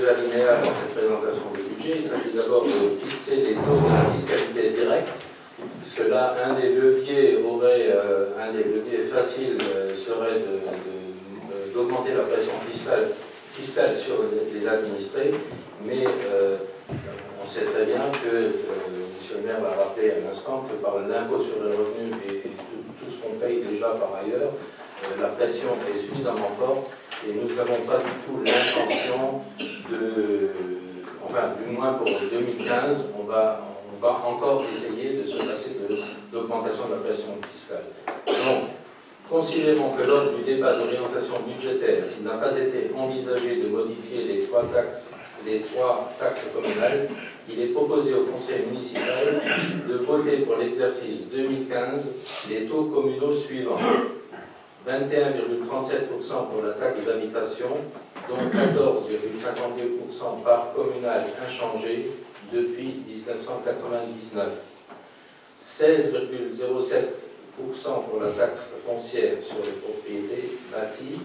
alinéas dans cette présentation du budget. Il s'agit d'abord de fixer les taux de la fiscalité directe, puisque là, un des leviers faciles serait d'augmenter la pression fiscale sur les administrés, mais on sait très bien que, M. le maire l'a rappelé à l'instant, que par l'impôt sur le revenu et tout ce qu'on paye déjà par ailleurs, la pression est suffisamment forte et nous n'avons pas du tout l'intention enfin du moins pour 2015, on va encore essayer de se passer d'augmentation de la pression fiscale. Donc, considérons que lors du débat d'orientation budgétaire, il n'a pas été envisagé de modifier les trois taxes communales, il est proposé au conseil municipal de voter pour l'exercice 2015 les taux communaux suivants. 21,37% pour la taxe d'habitation, dont 14,52% par communal inchangé depuis 1999. 16,07% pour la taxe foncière sur les propriétés bâties,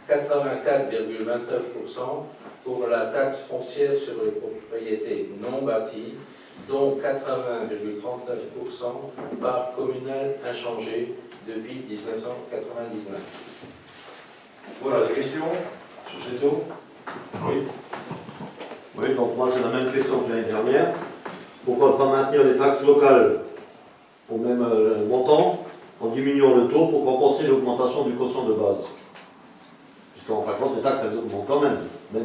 84,29% pour la taxe foncière sur les propriétés non bâties, dont 80,39% par communal inchangé depuis 1999. Voilà, des questions sur ces taux? Oui. Oui, donc moi c'est la même question que l'année dernière. Pourquoi ne pas maintenir les taxes locales au même montant en diminuant le taux pour compenser l'augmentation du quotient de base? Puisqu'en fin de compte, les taxes elles augmentent quand même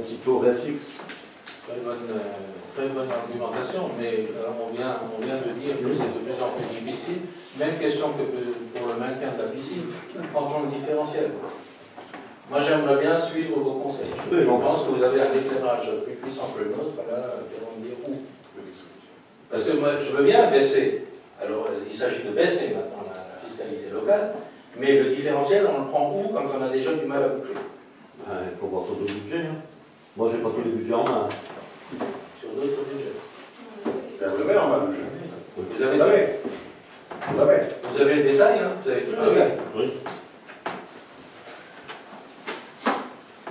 si le taux reste fixe. Très bonne argumentation, mais on vient de dire que c'est de plus en plus difficile. Même question que pour le maintien de la piscine, prendons le différentiel. Moi j'aimerais bien suivre vos conseils. Je pense que vous avez un éclairage plus puissant que le nôtre, là, on me dire où. Parce que moi je veux bien baisser. Alors il s'agit de baisser maintenant la fiscalité locale, mais le différentiel on le prend où quand on a déjà du mal à boucler? Il faut voir sur d'autres budgets. Hein. Moi j'ai pas tous les budgets en main. Sur d'autres budgets. Ben, vous l'avez en main, le budget. Vous avez le détail, hein, vous avez tout le détail. Oui.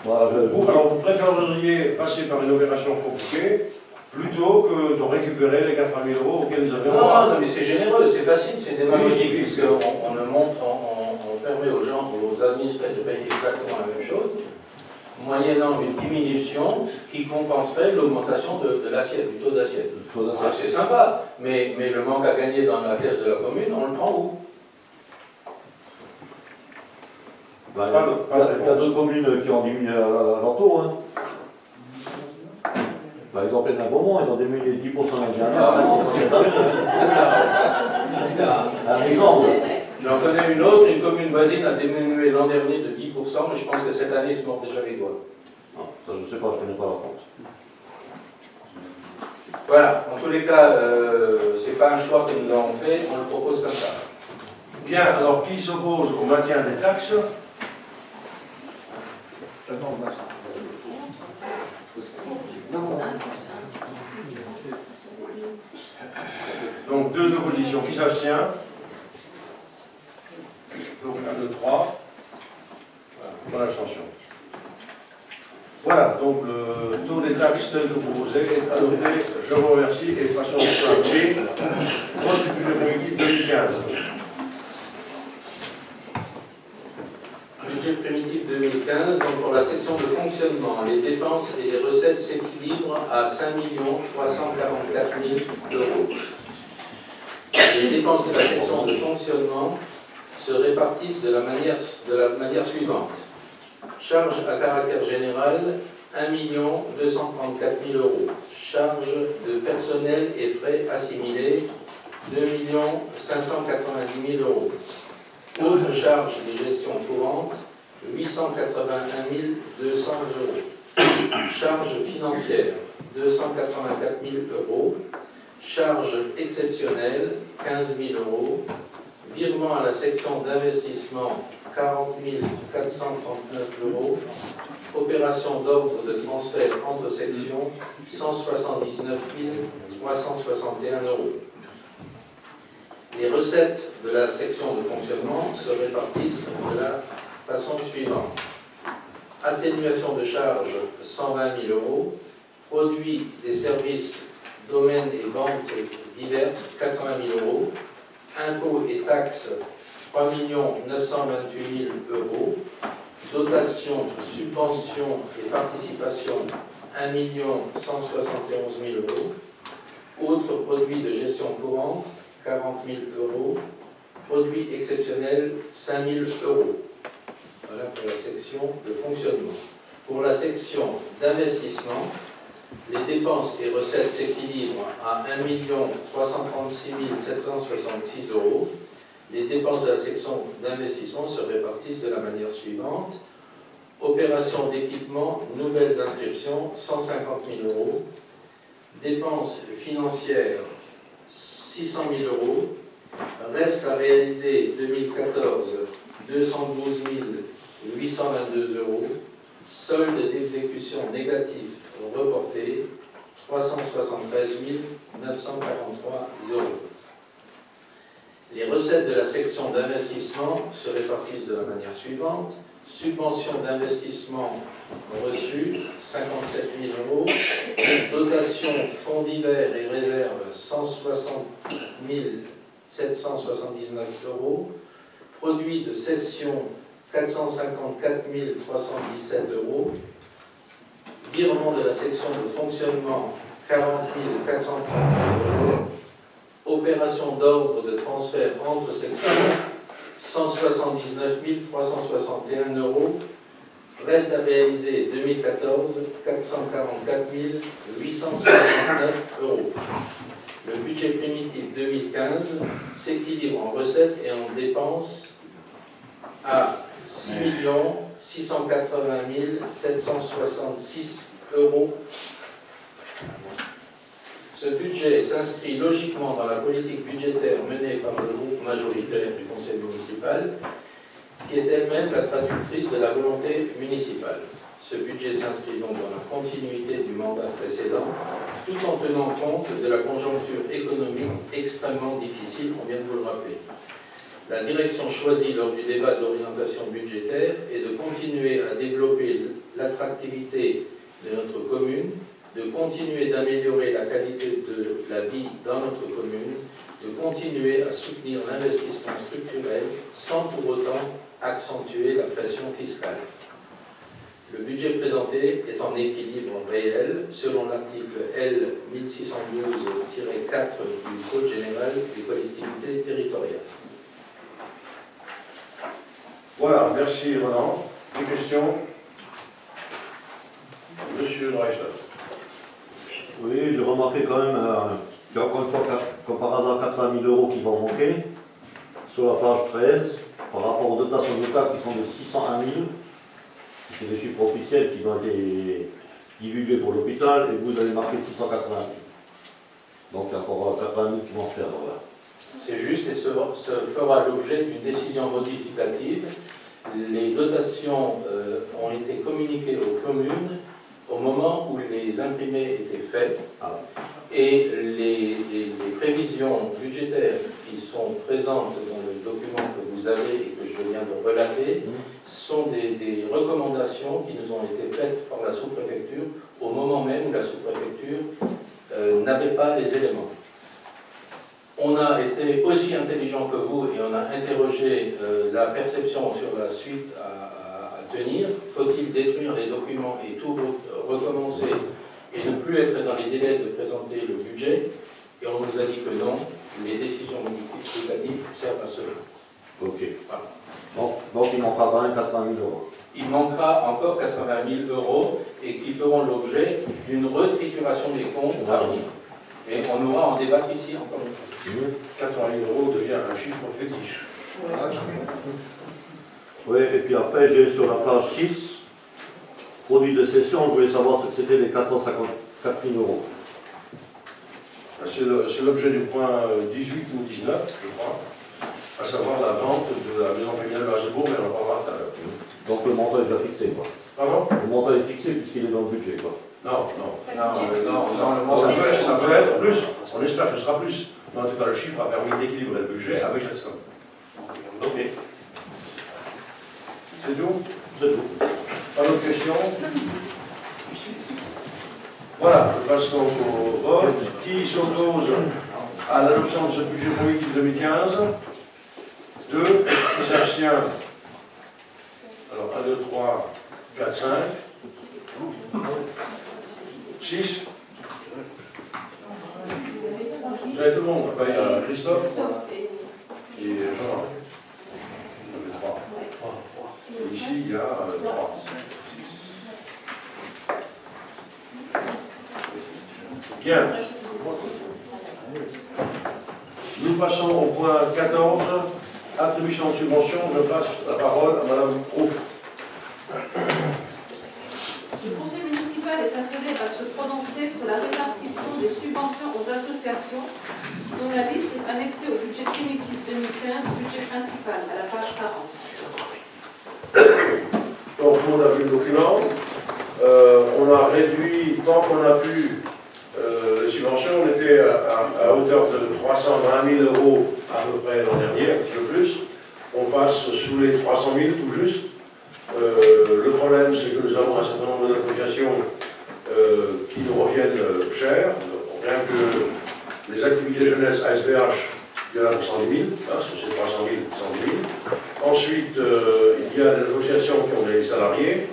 Voilà, alors vous préféreriez passer par une opération compliquée plutôt que de récupérer les 80 000 euros auxquels vous avez Non, mais c'est généreux, c'est facile, c'est démagogique, puisqu'on permet aux gens, aux administrés de payer exactement la même chose, moyennant une diminution qui compenserait l'augmentation de l'assiette, du taux d'assiette. C'est sympa, mais le manque à gagner dans la caisse de la commune, on le prend où? Il y a d'autres communes qui ont diminué leur taux. Hein. Par exemple, les Beaumont, ils ont diminué 10% l'année dernière, 5% cette année. Un exemple. J'en connais une autre, une commune voisine a diminué l'an dernier de 10%, mais je pense que cette année, ils se mordent déjà les doigts. Non, ça je ne sais pas, je ne connais pas la France. Voilà, en tous les cas, c'est pas un choix que nous avons fait, on le propose comme ça. Bien, alors qui s'oppose au maintien des taxes? Donc deux oppositions. Qui s'abstient? Donc 1, 2, 3. Pour l'abstention. Voilà, donc le taux des taxes tel que proposé est adopté. Je vous remercie et passons au point B. Vote du budget primitif 2015. Budget primitif 2015, donc pour la section de fonctionnement, les dépenses et les recettes s'équilibrent à 5 344 000 euros. Les dépenses de la section de fonctionnement se répartissent de la manière suivante. Charge à caractère général, 1 234 000 euros. Charge de personnel et frais assimilés, 2 590 000 euros. Autres charges de gestion courante, 881 200 euros. Charges financières, 284 000 euros. Charges exceptionnelles, 15 000 euros. Virement à la section d'investissement, 40 439 euros. Opération d'ordre de transfert entre sections, 179 361 euros. Les recettes de la section de fonctionnement se répartissent de la façon suivante. Atténuation de charges, 120 000 euros. Produits des services, domaines et ventes diverses, 80 000 euros. Impôts et taxes, 3 928 000 euros. Dotation, subventions et participations, 1 171 000 euros. Autres produits de gestion courante, 40 000 euros. Produits exceptionnels, 5 000 euros. Voilà pour la section de fonctionnement. Pour la section d'investissement, les dépenses et recettes s'équilibrent à 1 336 766 euros. Les dépenses de la section d'investissement se répartissent de la manière suivante. Opération d'équipement, nouvelles inscriptions, 150 000 euros. Dépenses financières, 600 000 euros. Reste à réaliser 2014, 212 822 euros. Solde d'exécution négatif reporté, 373 943 euros. Les recettes de la section d'investissement se répartissent de la manière suivante. Subvention d'investissement reçue, 57 000 euros. Dotation fonds divers et réserves, 160 779 euros. Produits de cession, 454 317 euros. Virement de la section de fonctionnement, 40 439 euros. Opération d'ordre de transfert entre sections, 179 361 euros. Reste à réaliser 2014, 444 869 euros. Le budget primitif 2015 s'équilibre en recettes et en dépenses à 6 680 766 euros. Ce budget s'inscrit logiquement dans la politique budgétaire menée par le groupe majoritaire du conseil municipal, qui est elle-même la traductrice de la volonté municipale. Ce budget s'inscrit donc dans la continuité du mandat précédent, tout en tenant compte de la conjoncture économique extrêmement difficile, on vient de vous le rappeler. La direction choisie lors du débat d'orientation budgétaire est de continuer à développer l'attractivité de notre commune, de continuer d'améliorer la qualité de la vie dans notre commune, de continuer à soutenir l'investissement structurel sans pour autant accentuer la pression fiscale. Le budget présenté est en équilibre réel selon l'article L 1612-4 du Code général des collectivités territoriales. Voilà, merci Roland. Des questions? Monsieur Reichstadt. Oui, j'ai remarqué quand même qu'il y a encore une fois, comme par hasard, 80 000 euros qui vont manquer sur la page 13 par rapport aux dotations locales qui sont de 601 000. C'est les chiffres officiels qui ont été divulgués pour l'hôpital et vous avez marqué 680 000. Donc il y a encore 80 000 qui vont se perdre. Voilà. C'est juste et ce fera l'objet d'une décision modificative. Les dotations ont été communiquées aux communes au moment où les imprimés étaient faits et les prévisions budgétaires qui sont présentes dans le document que vous avez et que je viens de relater sont des recommandations qui nous ont été faites par la sous-préfecture au moment même où la sous-préfecture n'avait pas les éléments. On a été aussi intelligent que vous et on a interrogé la perception sur la suite à tenir. Faut-il détruire les documents et tout recommencer et ne plus être dans les délais de présenter le budget? Et on nous a dit que non, les décisions modificatives servent à cela. Ok. Voilà. Donc il manquera quand même 80 000 euros. Il manquera encore 80 000 euros et qui feront l'objet d'une retrituration des comptes à venir. Mais on aura à en débattre ici encore une fois. 80 000 euros devient un chiffre fétiche. Oui, et puis après, j'ai sur la page 6, produits de cession, je voulais savoir ce que c'était les 454 000 euros. C'est l'objet du point 18 ou 19, je crois, à savoir la vente de la maison familiale de Masebourg, mais on en parlera tout à l'heure. Donc le montant est déjà fixé, quoi. Pardon? Le montant est fixé puisqu'il est dans le budget, quoi. Non, non. Non, Ça peut être plus, on espère que ce sera plus. Mais en tout cas, le chiffre a permis d'équilibrer le budget avec cette somme. Ok. C'est tout? C'est tout. Pas d'autres questions? Voilà, je passe donc au vote. Qui s'oppose à l'adoption de ce budget politique 2015? 2. Qui s'abstient? Alors, 1, 2, 3, 4, 5. 6. Vous avez tout le monde. Enfin, il y a Christophe et Jean-Marc. Ça fait 3. Et ici, il y a 3. Bien. Nous passons au point 14, attribution de subvention. Je passe la parole à Madame Roux. Le conseil municipal est appelé à se prononcer sur la répartition des subventions aux associations dont la liste est annexée au budget primitif 2015, budget principal, à la page 40. Donc tout le monde a vu le document. On a réduit, tant qu'on a pu, les subventions. On était à hauteur de 320 000 € à peu près l'an dernier, un petit peu plus. On passe sous les 300 000 tout juste. Le problème, c'est que nous avons un certain nombre d'associations qui nous reviennent cher. Rien que les activités jeunesse ASBH, il y en a pour 110 000, hein, sur ces 300 000, 110 000. Ensuite, il y a des associations qui ont des salariés,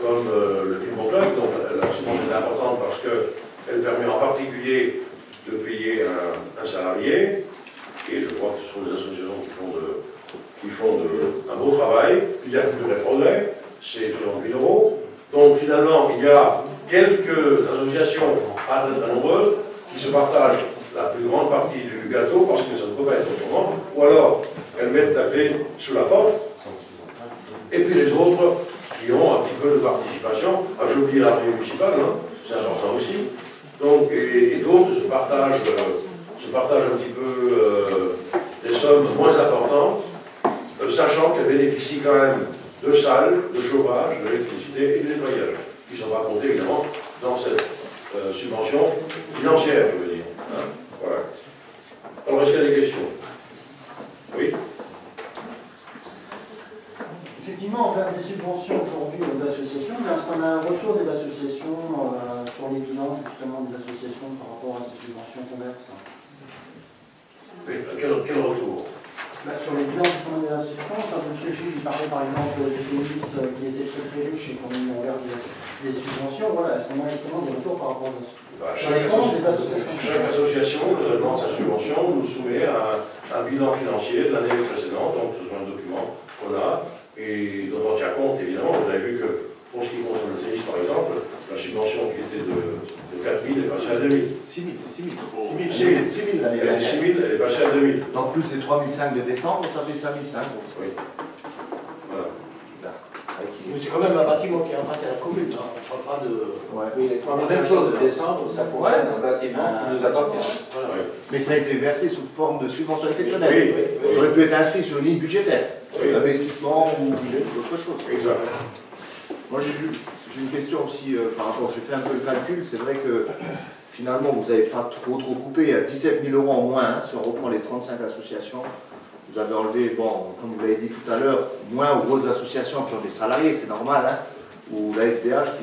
comme le Pimbo Club, donc la subvention est importante parce qu'elle permet en particulier de payer un salarié, et je crois que ce sont des associations qui font un beau travail. Il y a plus de progrès, c'est 30 000 €. Donc finalement, il y a quelques associations, pas très nombreuses, qui se partagent la plus grande partie du gâteau parce que ça ne peut pas être autrement, ou alors elles mettent la clé sous la porte, et puis les autres qui ont un petit peu de participation. Ah, j'ai oublié la réunion municipale, hein, c'est important aussi. Donc, et d'autres se partagent un petit peu des sommes moins importantes, sachant qu'elles bénéficient quand même de salles, de chauffage, d'électricité et de nettoyage, qui sont racontés évidemment dans cette subvention financière, je veux dire. Hein, voilà. Alors, est-ce qu'il y a des questions? Oui. Effectivement, on fait des subventions aujourd'hui aux associations, mais est-ce qu'on a un retour des associations sur les bilans justement des associations par rapport à ces subventions qu'on verse? Mais quel retour? Sur les bilans justement des associations, quand M. Gilles parlait par exemple des polices qui étaient très très riches et qu'on a ouvert des subventions, voilà, est-ce qu'on a justement des retours par rapport à ça? Chaque association, dans sa subvention, nous soumet un bilan financier de l'année précédente, donc ce sont un document qu'on a, et dont on tient compte évidemment. Vous avez vu que pour ce qui concerne le tennis par exemple, la subvention qui était de 4 000 est passée à 2 000. 6 000 l'année dernière. 6 000, elle est passée à 2 000. Donc plus les 3 500 de décembre, ça fait 5 500. Oui. Voilà. Mais c'est quand même un bâtiment qui est en train de la commune, hein. On ne parle pas de. Ouais. Oui, les 3 même chose de décembre, ça concerne un bâtiment qui nous appartient. Voilà. Ouais. Mais ça a été versé sous forme de subvention exceptionnelle. Oui. Ça aurait pu être inscrit sur une ligne budgétaire, Oui. investissement ou autre chose. Exact. Moi j'ai une question aussi par rapport, j'ai fait un peu le calcul, c'est vrai que finalement vous n'avez pas trop coupé, il y a 17 000 € en moins, hein, si on reprend les 35 associations. Vous avez enlevé, bon, comme vous l'avez dit tout à l'heure, moins aux grosses associations qui ont des salariés, c'est normal, hein, ou la SBH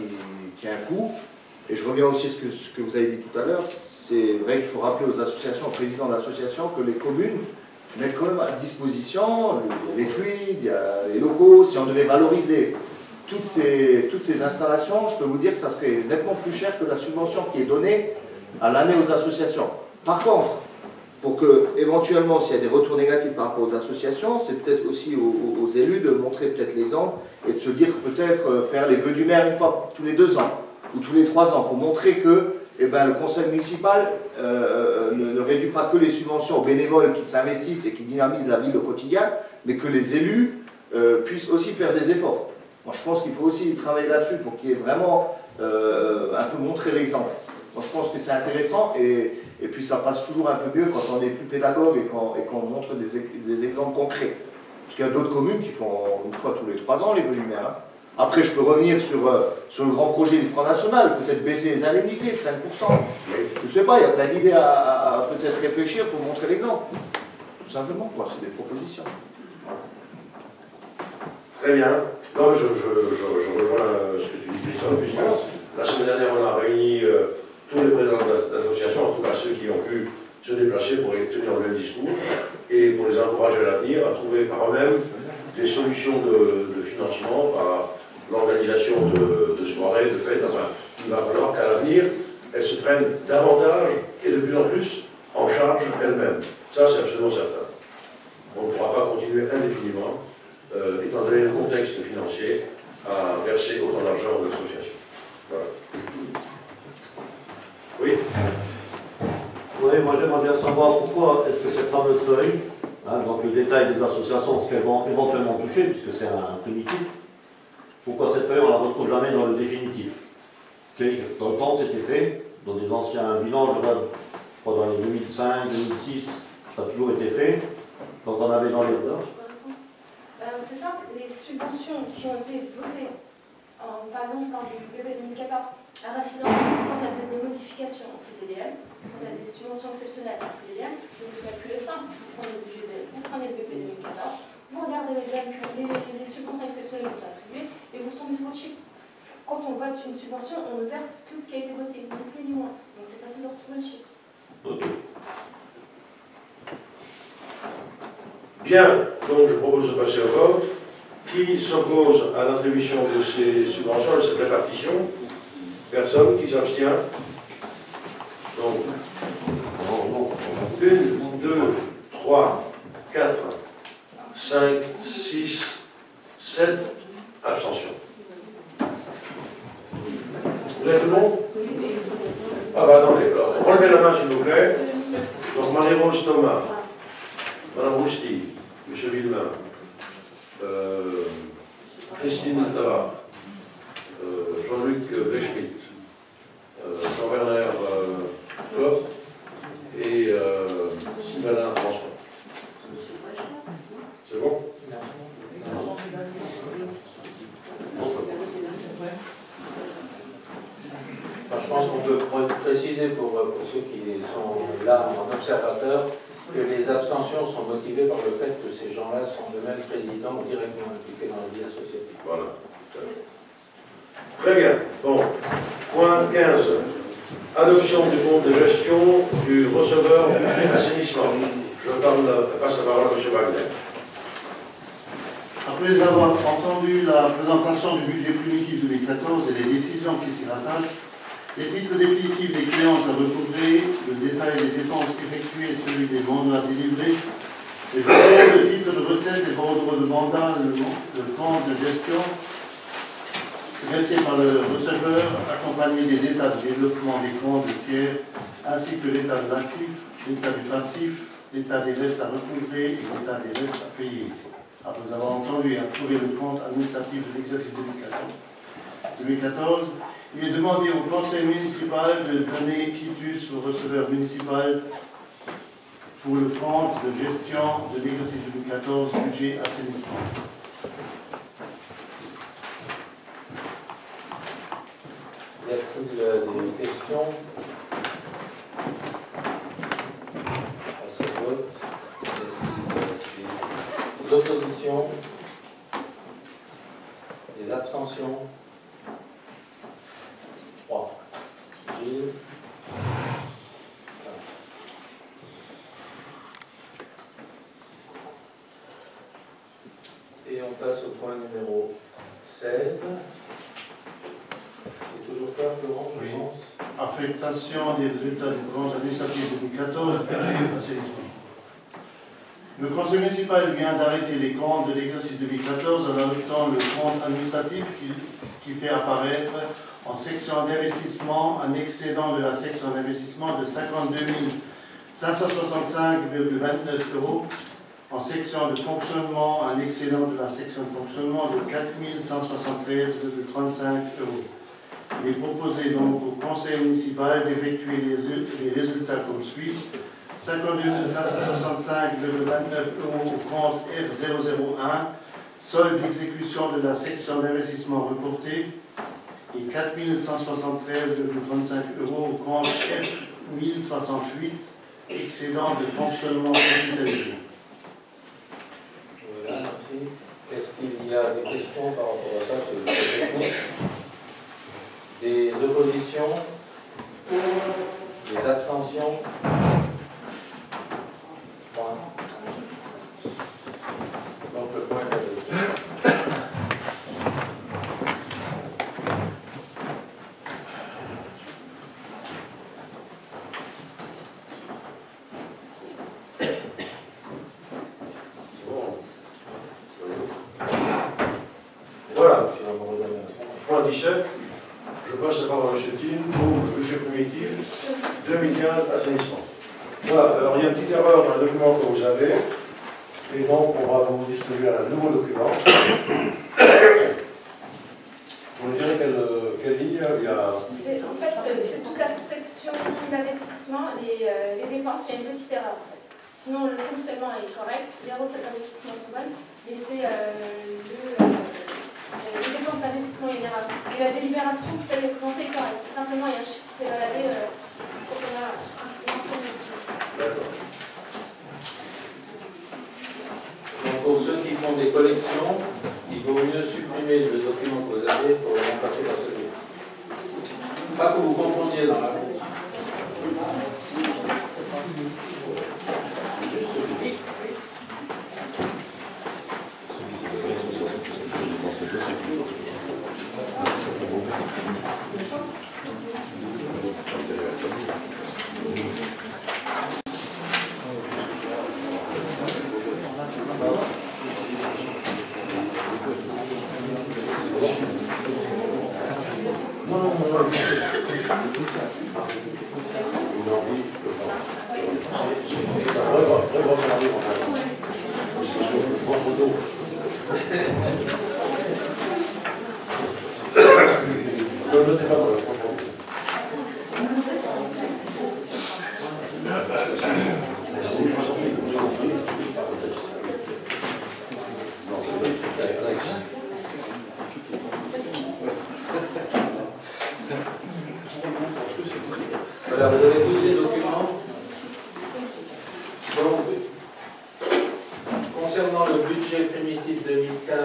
qui a un coût. Et je reviens aussi à ce que vous avez dit tout à l'heure, c'est vrai qu'il faut rappeler aux associations, aux présidents d'associations, que les communes mettent quand même à disposition les fluides, il y a les locaux. Si on devait valoriser toutes ces installations, je peux vous dire que ça serait nettement plus cher que la subvention qui est donnée à l'année aux associations. Par contre, pour que, éventuellement, s'il y a des retours négatifs par rapport aux associations, c'est peut-être aussi aux élus de montrer peut-être l'exemple et de se dire peut-être faire les vœux du maire une fois tous les 2 ans ou tous les 3 ans pour montrer que le conseil municipal ne réduit pas que les subventions aux bénévoles qui s'investissent et qui dynamisent la ville au quotidien, mais que les élus puissent aussi faire des efforts. Moi, je pense qu'il faut aussi travailler là-dessus pour qu'il y ait vraiment un peu montrer l'exemple. Donc je pense que c'est intéressant et puis ça passe toujours un peu mieux quand on est plus pédagogue et qu'on montre des exemples concrets. Parce qu'il y a d'autres communes qui font une fois tous les 3 ans les volumes. Hein. Après, je peux revenir sur le grand projet du Front National, peut-être baisser les indemnités de 5%. Je ne sais pas, il y a plein d'idées à peut-être réfléchir pour montrer l'exemple. Tout simplement, quoi, c'est des propositions. Très bien. Non, je rejoins ce que tu dis, Christophe, puisque la semaine dernière, on a réuni tous les présidents d'associations, en tout cas ceux qui ont pu se déplacer pour tenir le même discours, et pour les encourager à l'avenir à trouver par eux-mêmes des solutions de financement par l'organisation de soirées, de fêtes. Enfin, il va falloir qu'à l'avenir, elles se prennent davantage et de plus en plus en charge elles-mêmes. Ça, c'est absolument certain. On ne pourra pas continuer indéfiniment, étant donné le contexte financier, à verser autant d'argent aux associations. Voilà. Oui. Oui, moi j'aimerais bien savoir pourquoi est-ce que cette fameuse feuille, donc le détail des associations, ce qu'elles vont éventuellement toucher, puisque c'est un primitif, pourquoi cette feuille on ne la retrouve jamais dans le définitif? Dans le temps c'était fait, dans des anciens bilans, je crois dans les 2005, 2006, ça a toujours été fait. Donc on avait dans les... C'est simple, les subventions qui ont été votées, par exemple je parle du BP 2014, à Racidence, quand il y a des modifications, on fait des DM, quand il y a des subventions exceptionnelles, on fait des DM, donc le calcul est simple, vous prenez le BP 2014, vous regardez les subventions exceptionnelles que vous avez attribuées et vous tombez sur votre chiffre. Quand on vote une subvention, on ne verse que ce qui a été voté, ni plus ni moins. Donc c'est facile de retrouver le chiffre. Ok. Bien, donc je propose de passer au vote. Qui s'oppose à l'attribution de ces subventions, de cette répartition? Personne qui s'abstient? Donc, 1, 2, 3, 4, 5, 6, 7 abstentions. Vous êtes tout le monde? Ah bah attendez, alors, relevez la main s'il vous plaît. Donc Marie-Rose Thomas, Madame Rousti, M. Villemain, Christine Tavar, Jean-Luc Blechschmidt, Jean-Werner Klopp et Sylvain François. C'est bon? Je pense qu'on peut préciser pour ceux qui sont là en observateur que les abstentions sont motivées par le fait que ces gens-là sont eux-mêmes présidents ou directement impliqués dans la vie associative. Voilà. Très bien. Bon. Point 15. Adoption du compte de gestion du receveur budget assainissement. Je passe la parole à M. Wagner. Après avoir entendu la présentation du budget primitif 2014 et les décisions qui s'y rattachent, les titres définitifs des créances à recouvrer, le détail des dépenses effectuées et celui des mandats délivrés, les bordereaux de titres de recettes, les bordereaux de mandats, le compte de gestion dressé par le receveur, accompagné des états de développement des comptes de tiers, ainsi que l'état de l'actif, l'état du passif, l'état des restes à recouvrer et l'état des restes à payer. Après avoir entendu et approuvé le compte administratif de l'exercice 2014, il est demandé au conseil municipal de donner quitus au receveur municipal pour le compte de gestion de l'exercice 2014 budget assainissement. Y a-t-il des questions à ce vote? Des oppositions? Des abstentions? 3. Gilles. Et on passe au point numéro 16. C'est toujours toi, Florent, je pense. Affectation des résultats du branche administrative 2014, budget assainissement. Le conseil municipal vient d'arrêter les comptes de l'exercice 2014 en adoptant le compte administratif qui fait apparaître en section d'investissement un excédent de la section d'investissement de 52 565,29 €, en section de fonctionnement un excédent de la section de fonctionnement de 4 173,35 €. Il est proposé donc au conseil municipal d'effectuer les résultats comme suit. 52 565,29 € au compte R001, solde d'exécution de la section d'investissement reporté, et 4 173,35 € au compte R1068, excédent de fonctionnement capitalisé. Voilà, merci. Est-ce qu'il y a des questions par rapport à ça sur le technique? Des oppositions? Des abstentions? Point. Donc le point est adopté. Voilà. Point 17. Je passe la parole à M. Thine pour le budget primitif 2015 assainissement. Voilà, alors il y a une petite erreur dans le document que vous avez, et donc on va vous distribuer un nouveau document. Vous me direz quelle ligne il y a... En fait, c'est toute la section d'investissement, les dépenses, il y a une petite erreur en fait. Sinon, le fonctionnement est correct, les recettes d'investissement sont bonnes, mais c'est les dépenses d'investissement et une erreur. Et la délibération telle est présentée est correcte. C'est simplement, il y a un chiffre qui s'est baladé quand on a D'accord. Donc pour ceux qui font des collections, il vaut mieux supprimer le document que vous avez pour le remplacer par celui-là. Pas que vous confondiez dans la route. Voilà, vous avez tous ces documents. Donc, concernant le budget primitif 2015,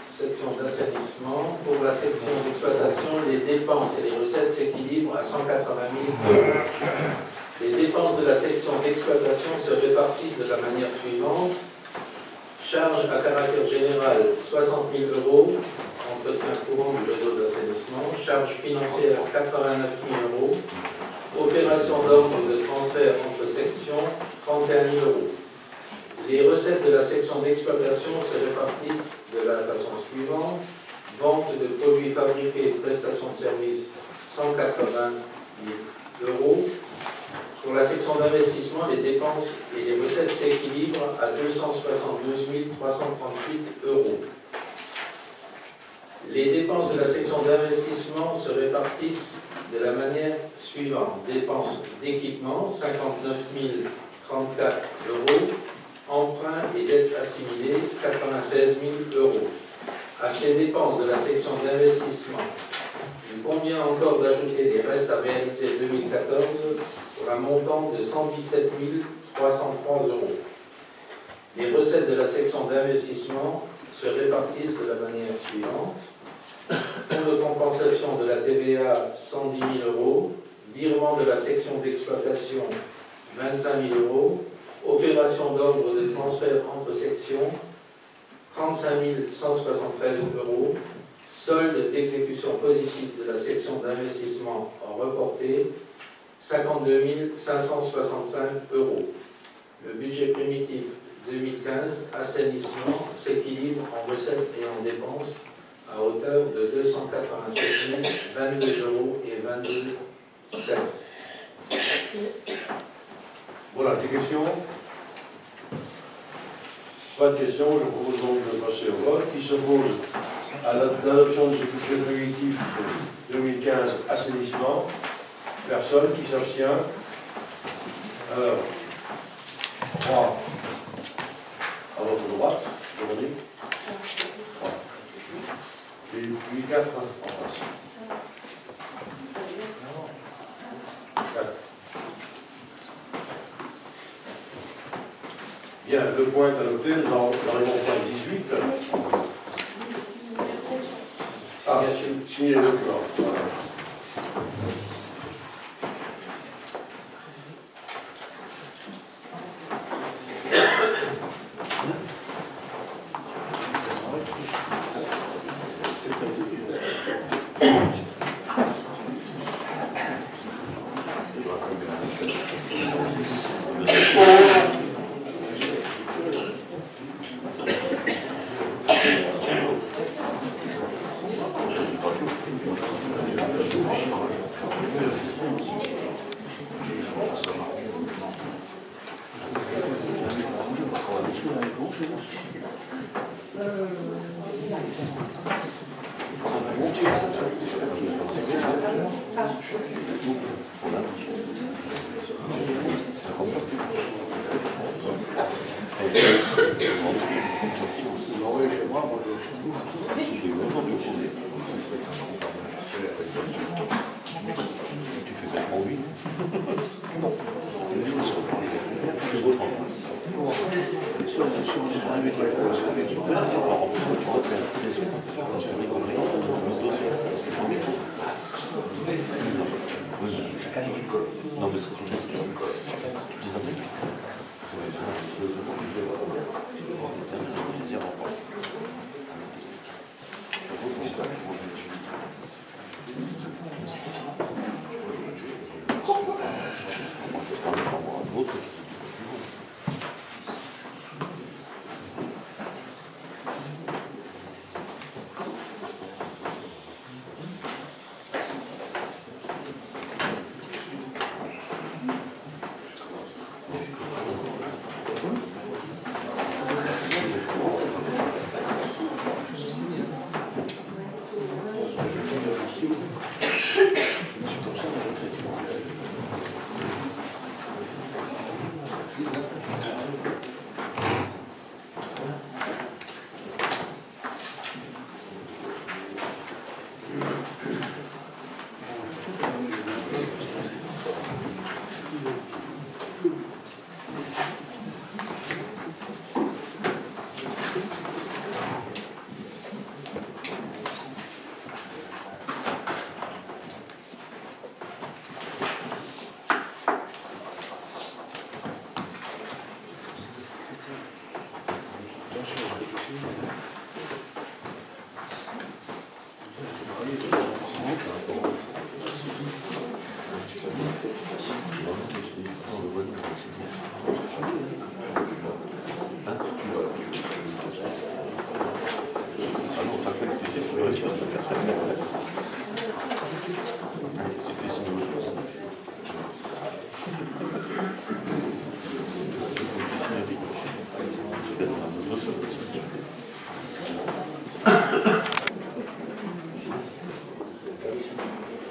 section d'assainissement, pour la section d'exploitation, les dépenses et les recettes s'équilibrent à 180 000 €. Les dépenses de la section d'exploitation se répartissent de la manière suivante. Charges à caractère général, 60 000 €, entretien courant du réseau d'assainissement. Charges financières, 89 000 €. Opération d'ordre de transfert entre sections, 31 000 €. Les recettes de la section d'exploitation se répartissent de la façon suivante. Vente de produits fabriqués et prestations de services, 180 000 €. Pour la section d'investissement, les dépenses et les recettes s'équilibrent à 272 338 €. Les dépenses de la section d'investissement se répartissent de la manière suivante. Dépenses d'équipement, 59 034 €. Emprunts et dettes assimilées, 96 000 €. À ces dépenses de la section d'investissement, il convient encore d'ajouter les restes à réaliser 2014 pour un montant de 117 303 €. Les recettes de la section d'investissement se répartissent de la manière suivante. Fonds de compensation de la TVA, 110 000 €. Virement de la section d'exploitation, 25 000 €. Opération d'ordre de transfert entre sections, 35 173 €. Solde d'exécution positive de la section d'investissement en reporté, 52 565 €. Le budget primitif 2015, assainissement, s'équilibre en recettes et en dépenses à hauteur de 287 022 € et 22 cents. Voilà, des questions? Pas de questions, je propose donc de passer au vote. Qui s'oppose à l'adoption de ce budget primitif 2015 assainissement. Personne qui s'abstient. Alors, 3 à votre droite, aujourd'hui. Et puis 4 en face. 4. Bien, le point est adopté, nous arrivons au point 18. Ah, bien, signer les documents. Voilà.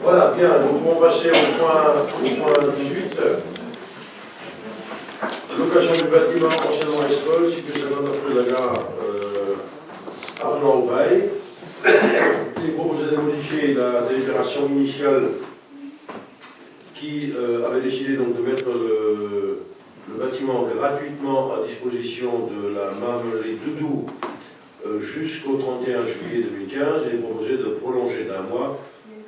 Voilà, bien, nous pouvons passer au point 18. Location du bâtiment anciennement Escol, situé 59 rue de la gare Arnaud au bail. Il est proposé de modifier la délibération initiale qui avait décidé donc de mettre le bâtiment gratuitement à disposition de la Marmelée Doudou jusqu'au 31 juillet 2015. Il est proposé de prolonger d'un mois,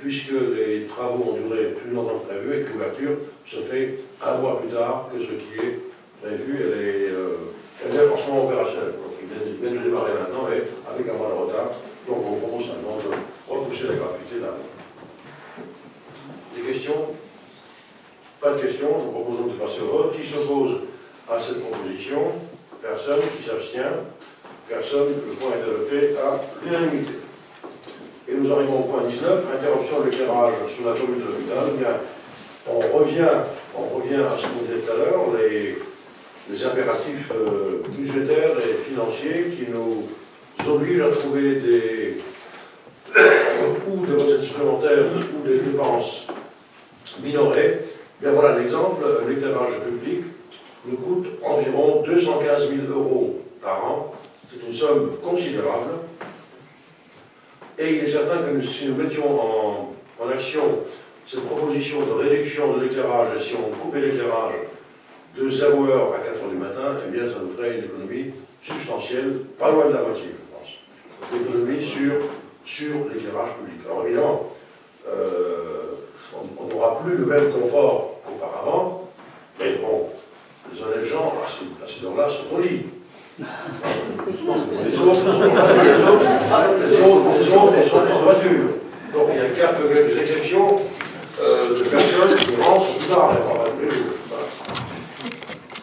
puisque les travaux ont duré plus longtemps que prévu et que l'ouverture se fait un mois plus tard que ce qui est prévu. Elle est franchement opérationnelle. Donc il vient de démarrer maintenant, mais avec un mois de retard. Donc on propose simplement de repousser la gratuité d'un mois. Des questions? Pas de questions. Je vous propose donc de passer au vote. Qui s'oppose à cette proposition? Personne. Qui s'abstient? Personne. Le point est adopté à l'unanimité. Et nous arrivons au point 19, interruption de l'éclairage sur la commune de l'hôpital. Bien, on revient à ce qu'on disait tout à l'heure, les impératifs budgétaires et financiers qui nous obligent à trouver dépenses minorées. Bien voilà un exemple, l'éclairage public nous coûte environ 215 000 € par an. C'est une somme considérable. Et il est certain que si nous mettions en action cette proposition de réduction de l'éclairage, et si on coupait l'éclairage de 0h à 4h du matin, eh bien ça nous ferait une économie substantielle, pas loin de la moitié, je pense. Une économie sur l'éclairage public. Alors évidemment, on n'aura plus le même confort qu'auparavant, mais bon, les honnêtes gens, à ces heures-là, sont au lit. Les autres sont en voiture. Donc il y a quelques exceptions de personnes qui rentrent plus tard, pas tous les jours.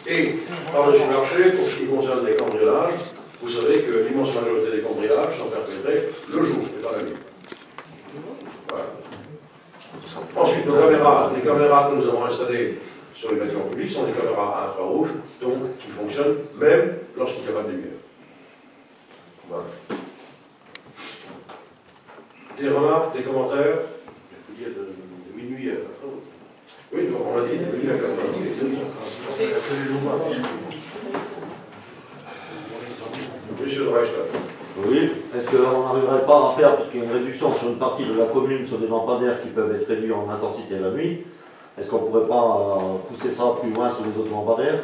Et par-dessus le marché, pour ce qui concerne les cambriolages, vous savez que l'immense majorité des cambriolages sont perpétrés le jour et pas la nuit. Voilà. Ensuite, les caméras que nous avons installées sur les bâtiments publics sont des caméras à infrarouge, donc qui fonctionnent même lorsqu'il n'y a pas de lumière. Voilà. Des remarques, des commentaires? Il faut dire de minuit à 4 heures. Oui, donc on l'a dit, de minuit à 4 heures. Monsieur de Reichstadt. Oui, est-ce qu'on n'arriverait pas à faire, puisqu'il y a une réduction sur une partie de la commune sur des lampadaires qui peuvent être réduits en intensité la nuit, est-ce qu'on ne pourrait pas pousser ça plus loin sur les autres lampadaires?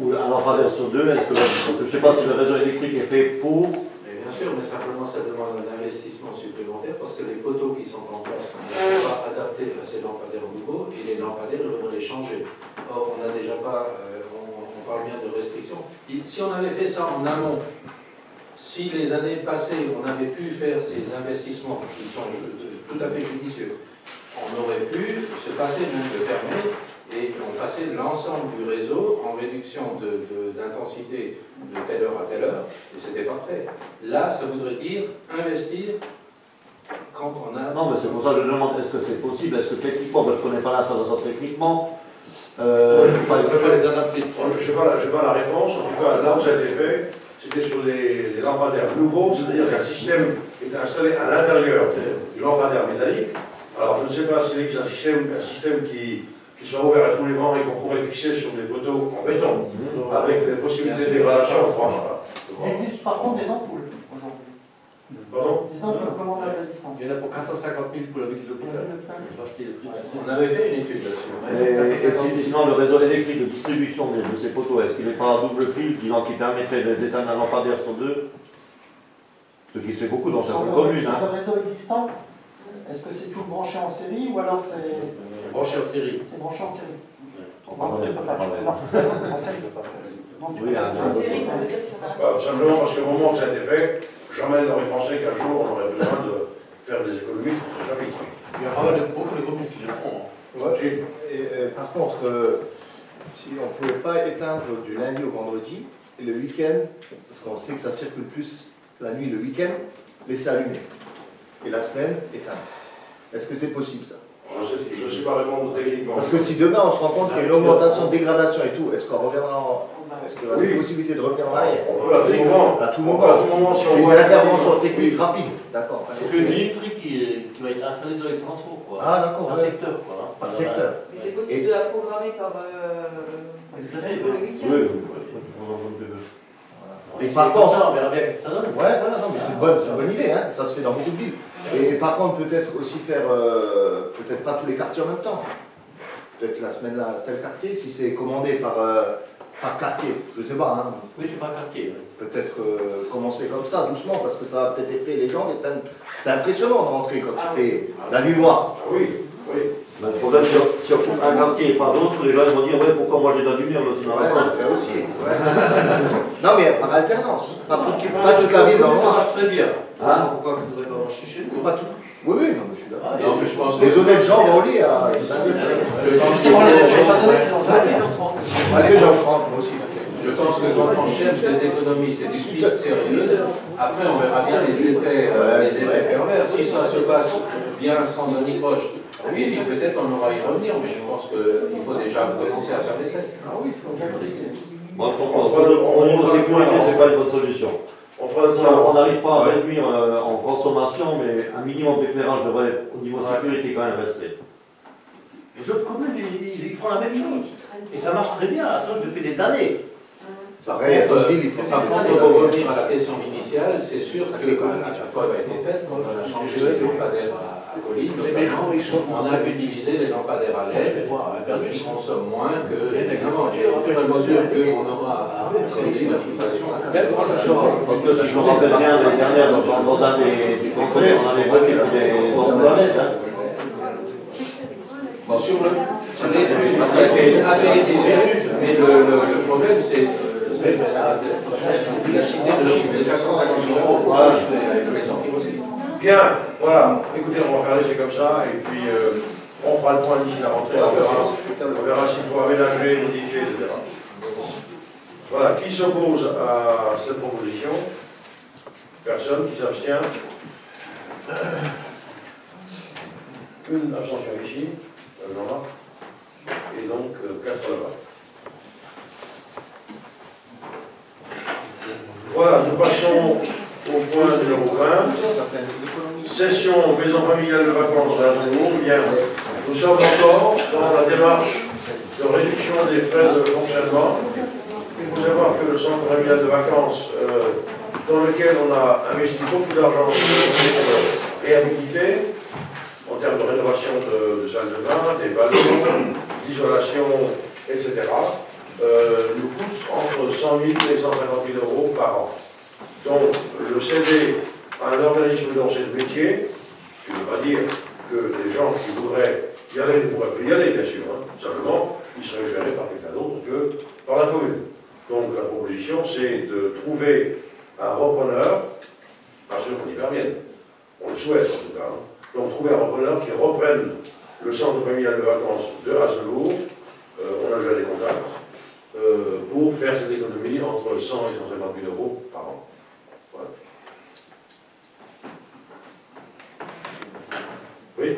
Ou un lampadaire sur deux, est-ce que, je ne sais pas si le réseau électrique est fait pour... Mais bien sûr, mais simplement ça demande un investissement supplémentaire parce que les poteaux qui sont en place ne sont pas adaptés à ces lampadaires nouveaux et les lampadaires, il faudrait les changer. Or, on n'a déjà pas, on parle bien de restrictions. Si on avait fait ça en amont, si les années passées, on avait pu faire ces investissements qui sont tout à fait judicieux, on aurait pu se passer même de fermer et on passait l'ensemble du réseau en réduction d'intensité de telle heure à telle heure, et c'était parfait. Là, ça voudrait dire investir quand on a... Non, mais c'est pour ça que je demande, est-ce que c'est possible? Est-ce que techniquement, je ne connais pas l'installation techniquement, je n'ai pas la réponse, en tout cas, là où ça a été fait, c'était sur les lampadaires nouveaux, c'est-à-dire qu'un système est installé à l'intérieur du lampadaire métallique. Alors, je ne sais pas s'il existe un système qui soit ouvert à tous les vents et qu'on pourrait fixer sur des poteaux en béton, avec des possibilités de dégradation, je crois pas. Il existe par contre des ampoules aujourd'hui. Pardon? Des ampoules commandables à distance. Il y en a pour 450 000 pour la ville de l'hôpital. On avait fait une étude là-dessus. Et sinon, le réseau électrique de distribution de ces poteaux, est-ce qu'il n'est pas un double fil qui permettrait d'éteindre un lampadaire sur deux? Ce qui se fait beaucoup dans certaines communes. Sur le réseau existant, est-ce que c'est tout branché en série ou alors c'est... Branché en série. C'est branché en série. Non, tu ne peux pas. En série, tu ne peux pas faire. En série, ça veut dire que ça va. Simplement parce qu'au moment où ça a été fait, jamais n'aurait pensé qu'un jour on aurait besoin de faire des économies sur ce chapitre. Il y a beaucoup de communes qui le font. Ouais, et, par contre, si on ne pouvait pas éteindre du lundi au vendredi, et le week-end, parce qu'on sait que ça circule plus la nuit, le week-end, laisser allumer. Et la semaine, éteindre. Est-ce que c'est possible ça? Je ne sais pas répondre techniquement. Parce que si demain on se rend compte qu'il y a une augmentation, dégradation et tout, est-ce qu'on reviendra en... Est-ce qu'il y aura une possibilité de revenir en arrière? On peut à tout moment. À tout moment. Si c'est on une voit intervention technique rapide. D'accord. C'est une électrique qui va être installée dans les transports, quoi. Ah d'accord. Par secteur, quoi. Par secteur. Mais c'est possible de la programmer par le week-end. Et par contre, on verra bien ce que ça donne. ouais, voilà, non, mais c'est une bonne idée, hein. Ça se fait dans beaucoup de villes. Et par contre, peut-être aussi faire, peut-être pas tous les quartiers en même temps. Peut-être la semaine là, tel quartier, si c'est commandé par quartier, je sais pas. Hein. Oui, c'est par quartier. Peut-être commencer comme ça, doucement, parce que ça va peut-être effrayer les gens. C'est impressionnant de rentrer quand tu fais la nuit noire. Oui, oui. Mais le problème, si on coupe un quartier et pas d'autre, les gens vont dire, ouais, pourquoi moi j'ai de la lumière, l'autre il n'en a Ouais, pas. ça fait aussi. Ouais. Non, mais par alternance. Pas toute la ville dans le Ça noir. marche très bien. Hein? Pourquoi vous ne voudrez pas marcher chez nous? Pas tout. Oui, oui, non, mais je suis d'accord. Non, mais je pense Les honnêtes gens vont au lit à 22h30, moi aussi. Je pense que quand on cherche des économies, c'est une piste sérieuse. Après, on verra bien les effets pervers. Si ça se passe bien sans Denis-Roche, oui, peut-être on aura à y revenir, mais je pense qu'il faut déjà commencer à faire des tests. Ah oui, il faut bien préciser. Bon, au niveau sécurité, c'est pas une bonne solution. On fera le Si point. on n'arrive pas à réduire en consommation, mais un minimum d'éclairage devrait, au niveau sécurité, quand même rester. Les autres communes, ils font la même chose. Et ça marche très bien, depuis des années. Par contre, pour revenir à la question initiale, c'est sûr que quand la preuve a été faite, on a changé les lampadaires à Colline, on a utilisé les lampadaires à LED qui consomment moins que évidemment. Et au fur et à mesure qu'on aura des modifications. Parce que si je me rappelle bien, l'année dernière, dans un des conseils, on avait voté des ordres à LED. Bon, sur le avait été prévu, mais le problème c'est il a cité le chiffre de 450 €. Voilà, je l'ai sorti aussi. Bien, voilà. Écoutez, on va faire laisser comme ça, et puis on fera le point d'ici la rentrée, on verra s'il faut aménager, modifier, etc. Voilà, qui s'oppose à cette proposition? Personne, qui s'abstient? Une abstention ici, et donc 4 là-bas. Voilà, nous passons au point numéro 20. Session maison familiale de vacances à Azoulou. Bien, nous sommes encore dans la démarche de réduction des frais de fonctionnement. Il faut savoir que le centre familial de vacances, dans lequel on a investi beaucoup d'argent pour réhabiliter, en termes de rénovation de salles de bain, des ballons, d'isolation, etc., nous coûte entre 100 000 et 150 000 € par an. Donc, le céder à un organisme dans ce métier, ce qui ne veut pas dire que les gens qui voudraient y aller ne pourraient plus y aller, bien sûr. Simplement, ils seraient gérés par quelqu'un d'autre que par la commune. Donc, la proposition, c'est de trouver un repreneur, pas sûr qu'on y parvienne, on le souhaite en tout cas. Donc, trouver un repreneur qui reprenne le centre familial de vacances de Azoulou. On a déjà des contacts. Pour faire cette économie entre 100 et 150 000 € par an. Voilà. Oui.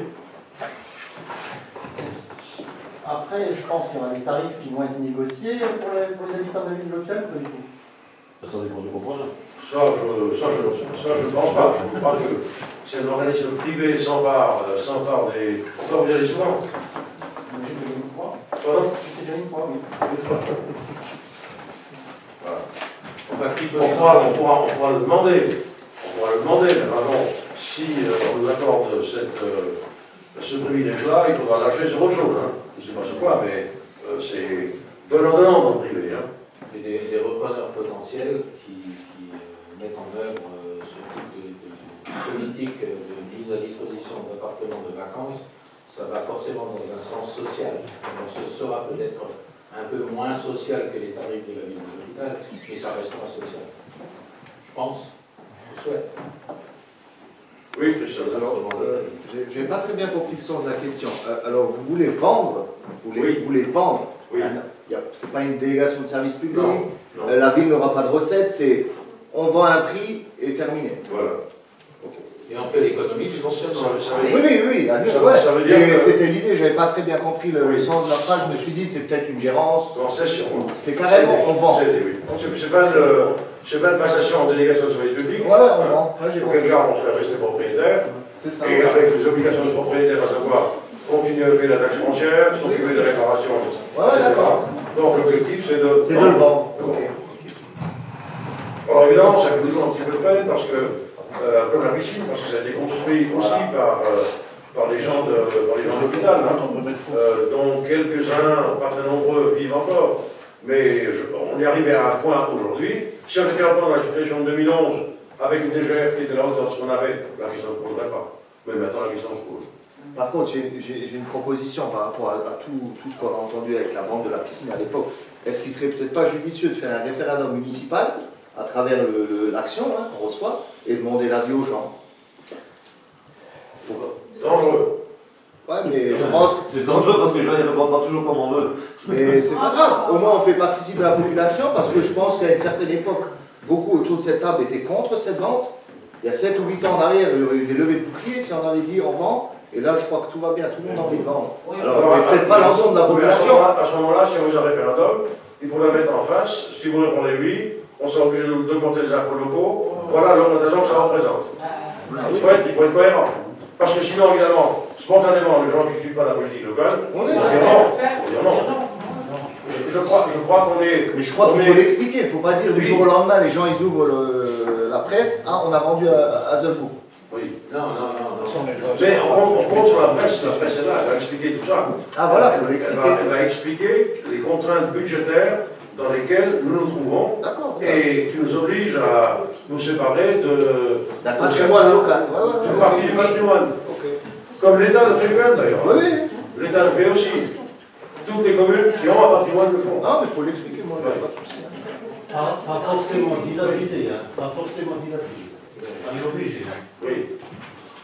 Après, je pense qu'il y aura des tarifs qui vont être négociés pour les habitants de la ville de l'hôtel, pas du tout. Ça dépend du repreneur. Ça, je ne pense pas. Je crois que c'est un organisme privé sans part des... Pourquoi vous y allez souvent? J'étais déjà une fois. Pardon? J'étais déjà une fois, oui. Voilà. Enfin, on pourra le demander. On pourra le demander, mais vraiment, si on nous accorde ce privilège-là, il faudra lâcher sur autre chose. Hein. Je ne sais pas sur quoi, mais c'est donnant-donnant dans le privé. Hein. Et des repreneurs potentiels qui mettent en œuvre ce type de politique de mise à disposition d'appartements de vacances, ça va forcément dans un sens social. Donc ce sera peut-être un peu moins social que les tarifs de la ville de l'hôpital, mais ça restera social. Je pense, je souhaite. Oui, Christophe. Alors, je n'ai pas très bien compris le sens de la question. Alors, vous voulez vendre, vous voulez vendre. Oui. C'est pas une délégation de service public. Non, non. La ville n'aura pas de recettes. C'est on vend un prix et terminé. Voilà. Et on fait l'économie du fonctionnement. Oui. Ça veut dire que... C'était l'idée. J'avais pas très bien compris le sens de la phrase. Je me suis dit c'est peut-être une gérance. Concession. C'est carrément on vend. C'est pas une passation en délégation de service public. Voilà, on vend. Ouais, j'ai compris. Auquel cas, on serait resté propriétaire. C'est ça. Et avec les obligations de propriétaire, à savoir continuer à payer la taxe foncière, s'occuper des réparations, Ouais, d'accord. Donc l'objectif, c'est de... C'est de le vendre. Ok. Alors évidemment, ça fait toujours un petit peu de peine parce que, comme la piscine, parce que ça a été construit aussi par les gens de l'hôpital, dont quelques-uns, pas très nombreux, vivent encore. Mais on est arrivé à un point aujourd'hui, si on était encore dans la situation de 2011, avec une DGF qui était à la hauteur de ce qu'on avait, la question ne se poserait pas. Mais maintenant, la question se pose. Par contre, j'ai une proposition par rapport à tout ce qu'on a entendu avec la vente de la piscine à l'époque. Est-ce qu'il serait peut-être pas judicieux de faire un référendum municipal à travers l'action qu'on reçoit et demander l'avis aux gens? Dangereux. Ouais, mais je pense que... C'est dangereux parce que les gens ne répondent pas toujours comme on veut. Mais c'est pas grave. Au moins, on fait participer la population parce que je pense qu'à une certaine époque, beaucoup autour de cette table étaient contre cette vente. Il y a 7 ou 8 ans en arrière, il y aurait eu des levées de boucliers si on avait dit on vend. Et là, je crois que tout va bien, tout le monde a envie de vendre. Alors, peut-être pas l'ensemble de la population. À ce moment-là, si on veut un référendum, il faut la mettre en face. Si vous répondez oui, on sera obligé d'augmenter les impôts locaux, voilà l'augmentation que ça représente. Il faut être cohérent. Parce que sinon, évidemment, spontanément, les gens qui ne suivent pas la politique locale, on diront non. Je crois qu'on est... Mais je crois qu'il faut l'expliquer, il ne faut pas dire du jour au lendemain, les gens ils ouvrent la presse, ah, on a vendu à Zolbourg. Oui. Non. Mais on compte sur la presse est là, elle va expliquer tout ça. Ah voilà, il faut l'expliquer. Elle va expliquer les contraintes budgétaires dans lesquelles nous nous trouvons et qui nous obligent à nous séparer d'un patrimoine local. D'une partie du patrimoine. Comme l'État le fait lui-même d'ailleurs. Oui. L'État le fait aussi. Toutes les communes qui ont un patrimoine le font. Non, mais il faut l'expliquer, moi, il n'y a pas de souci. Pas forcément dilapidé, hein. Pas forcément dilapidé. On est obligé. Oui.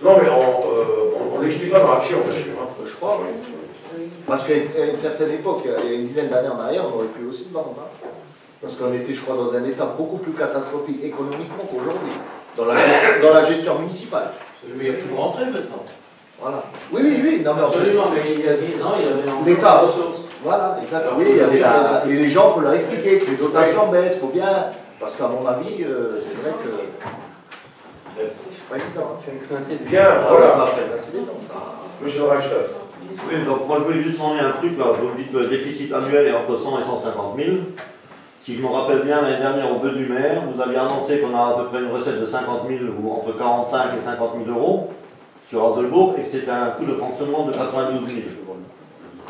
Non, mais on l'explique pas dans l'action, bien sûr. Je crois, oui. Parce qu'à une certaine époque, il y a une dizaine d'années en arrière, on aurait pu aussi le vendre. Parce qu'on était, je crois, dans un état beaucoup plus catastrophique économiquement qu'aujourd'hui, dans la gestion municipale. Mais il n'y a plus de rentrée maintenant. Voilà. Oui, non mais absolument, mais il y a 10 ans, il y avait l'État. ressources. Voilà, exactement. Oui, il y avait et les gens, il faut leur expliquer que les dotations baissent, il faut bien. Parce qu'à mon avis, c'est vrai que. C'est pas évident. Bien, voilà. Ça fait grincer les dents, ça. Monsieur Reichstadt. Oui, donc moi je voulais juste demander un truc là. Vous dites que le déficit annuel est entre 100 et 150 000. Si je me rappelle bien, l'année dernière, au vœu du maire, vous aviez annoncé qu'on a à peu près une recette de 50 000 ou entre 45 et 50 000 euros sur Hazelbourg et que c'était un coût de fonctionnement de 92 000.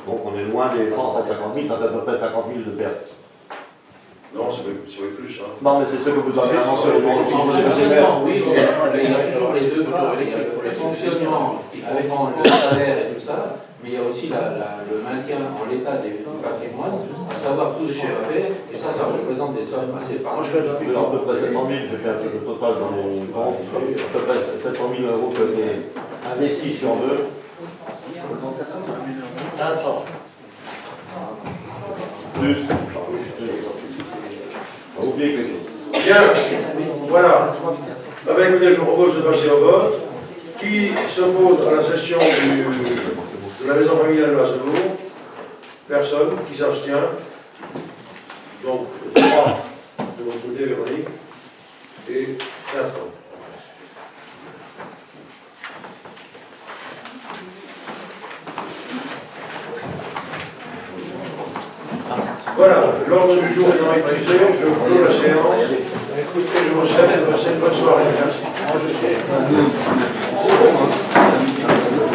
Donc on est loin des 100, 150 000, ça fait à peu près 50 000 de pertes. Non, ça fait plus. Hein. Non, mais c'est ce que vous avez annoncé au Oui, il y a toujours les deux parts. Il y a le fonctionnement qui comprend le salaire et tout ça, mais il y a aussi le maintien en l'état du patrimoine, à savoir tout ce qu'il y a à faire, et ça représente des sommes assez parentes. À peu près 700 000, j'ai fait un truc de total dans les comptes, à peu près 700 000 euros que j'ai investis si on veut. 500. Plus. Oubliez quelque chose. Bien, voilà. Ah ben, écoutez, je vous propose de passer au vote. Qui s'oppose à la cession de la maison familiale de Hazelbourg? Personne. Qui s'abstient? Donc, 3 de votre côté, Véronique, et 4. Voilà, l'ordre du jour étant épuisé, je clôt la séance. Écoutez, je vous souhaite une bonne soirée. Merci.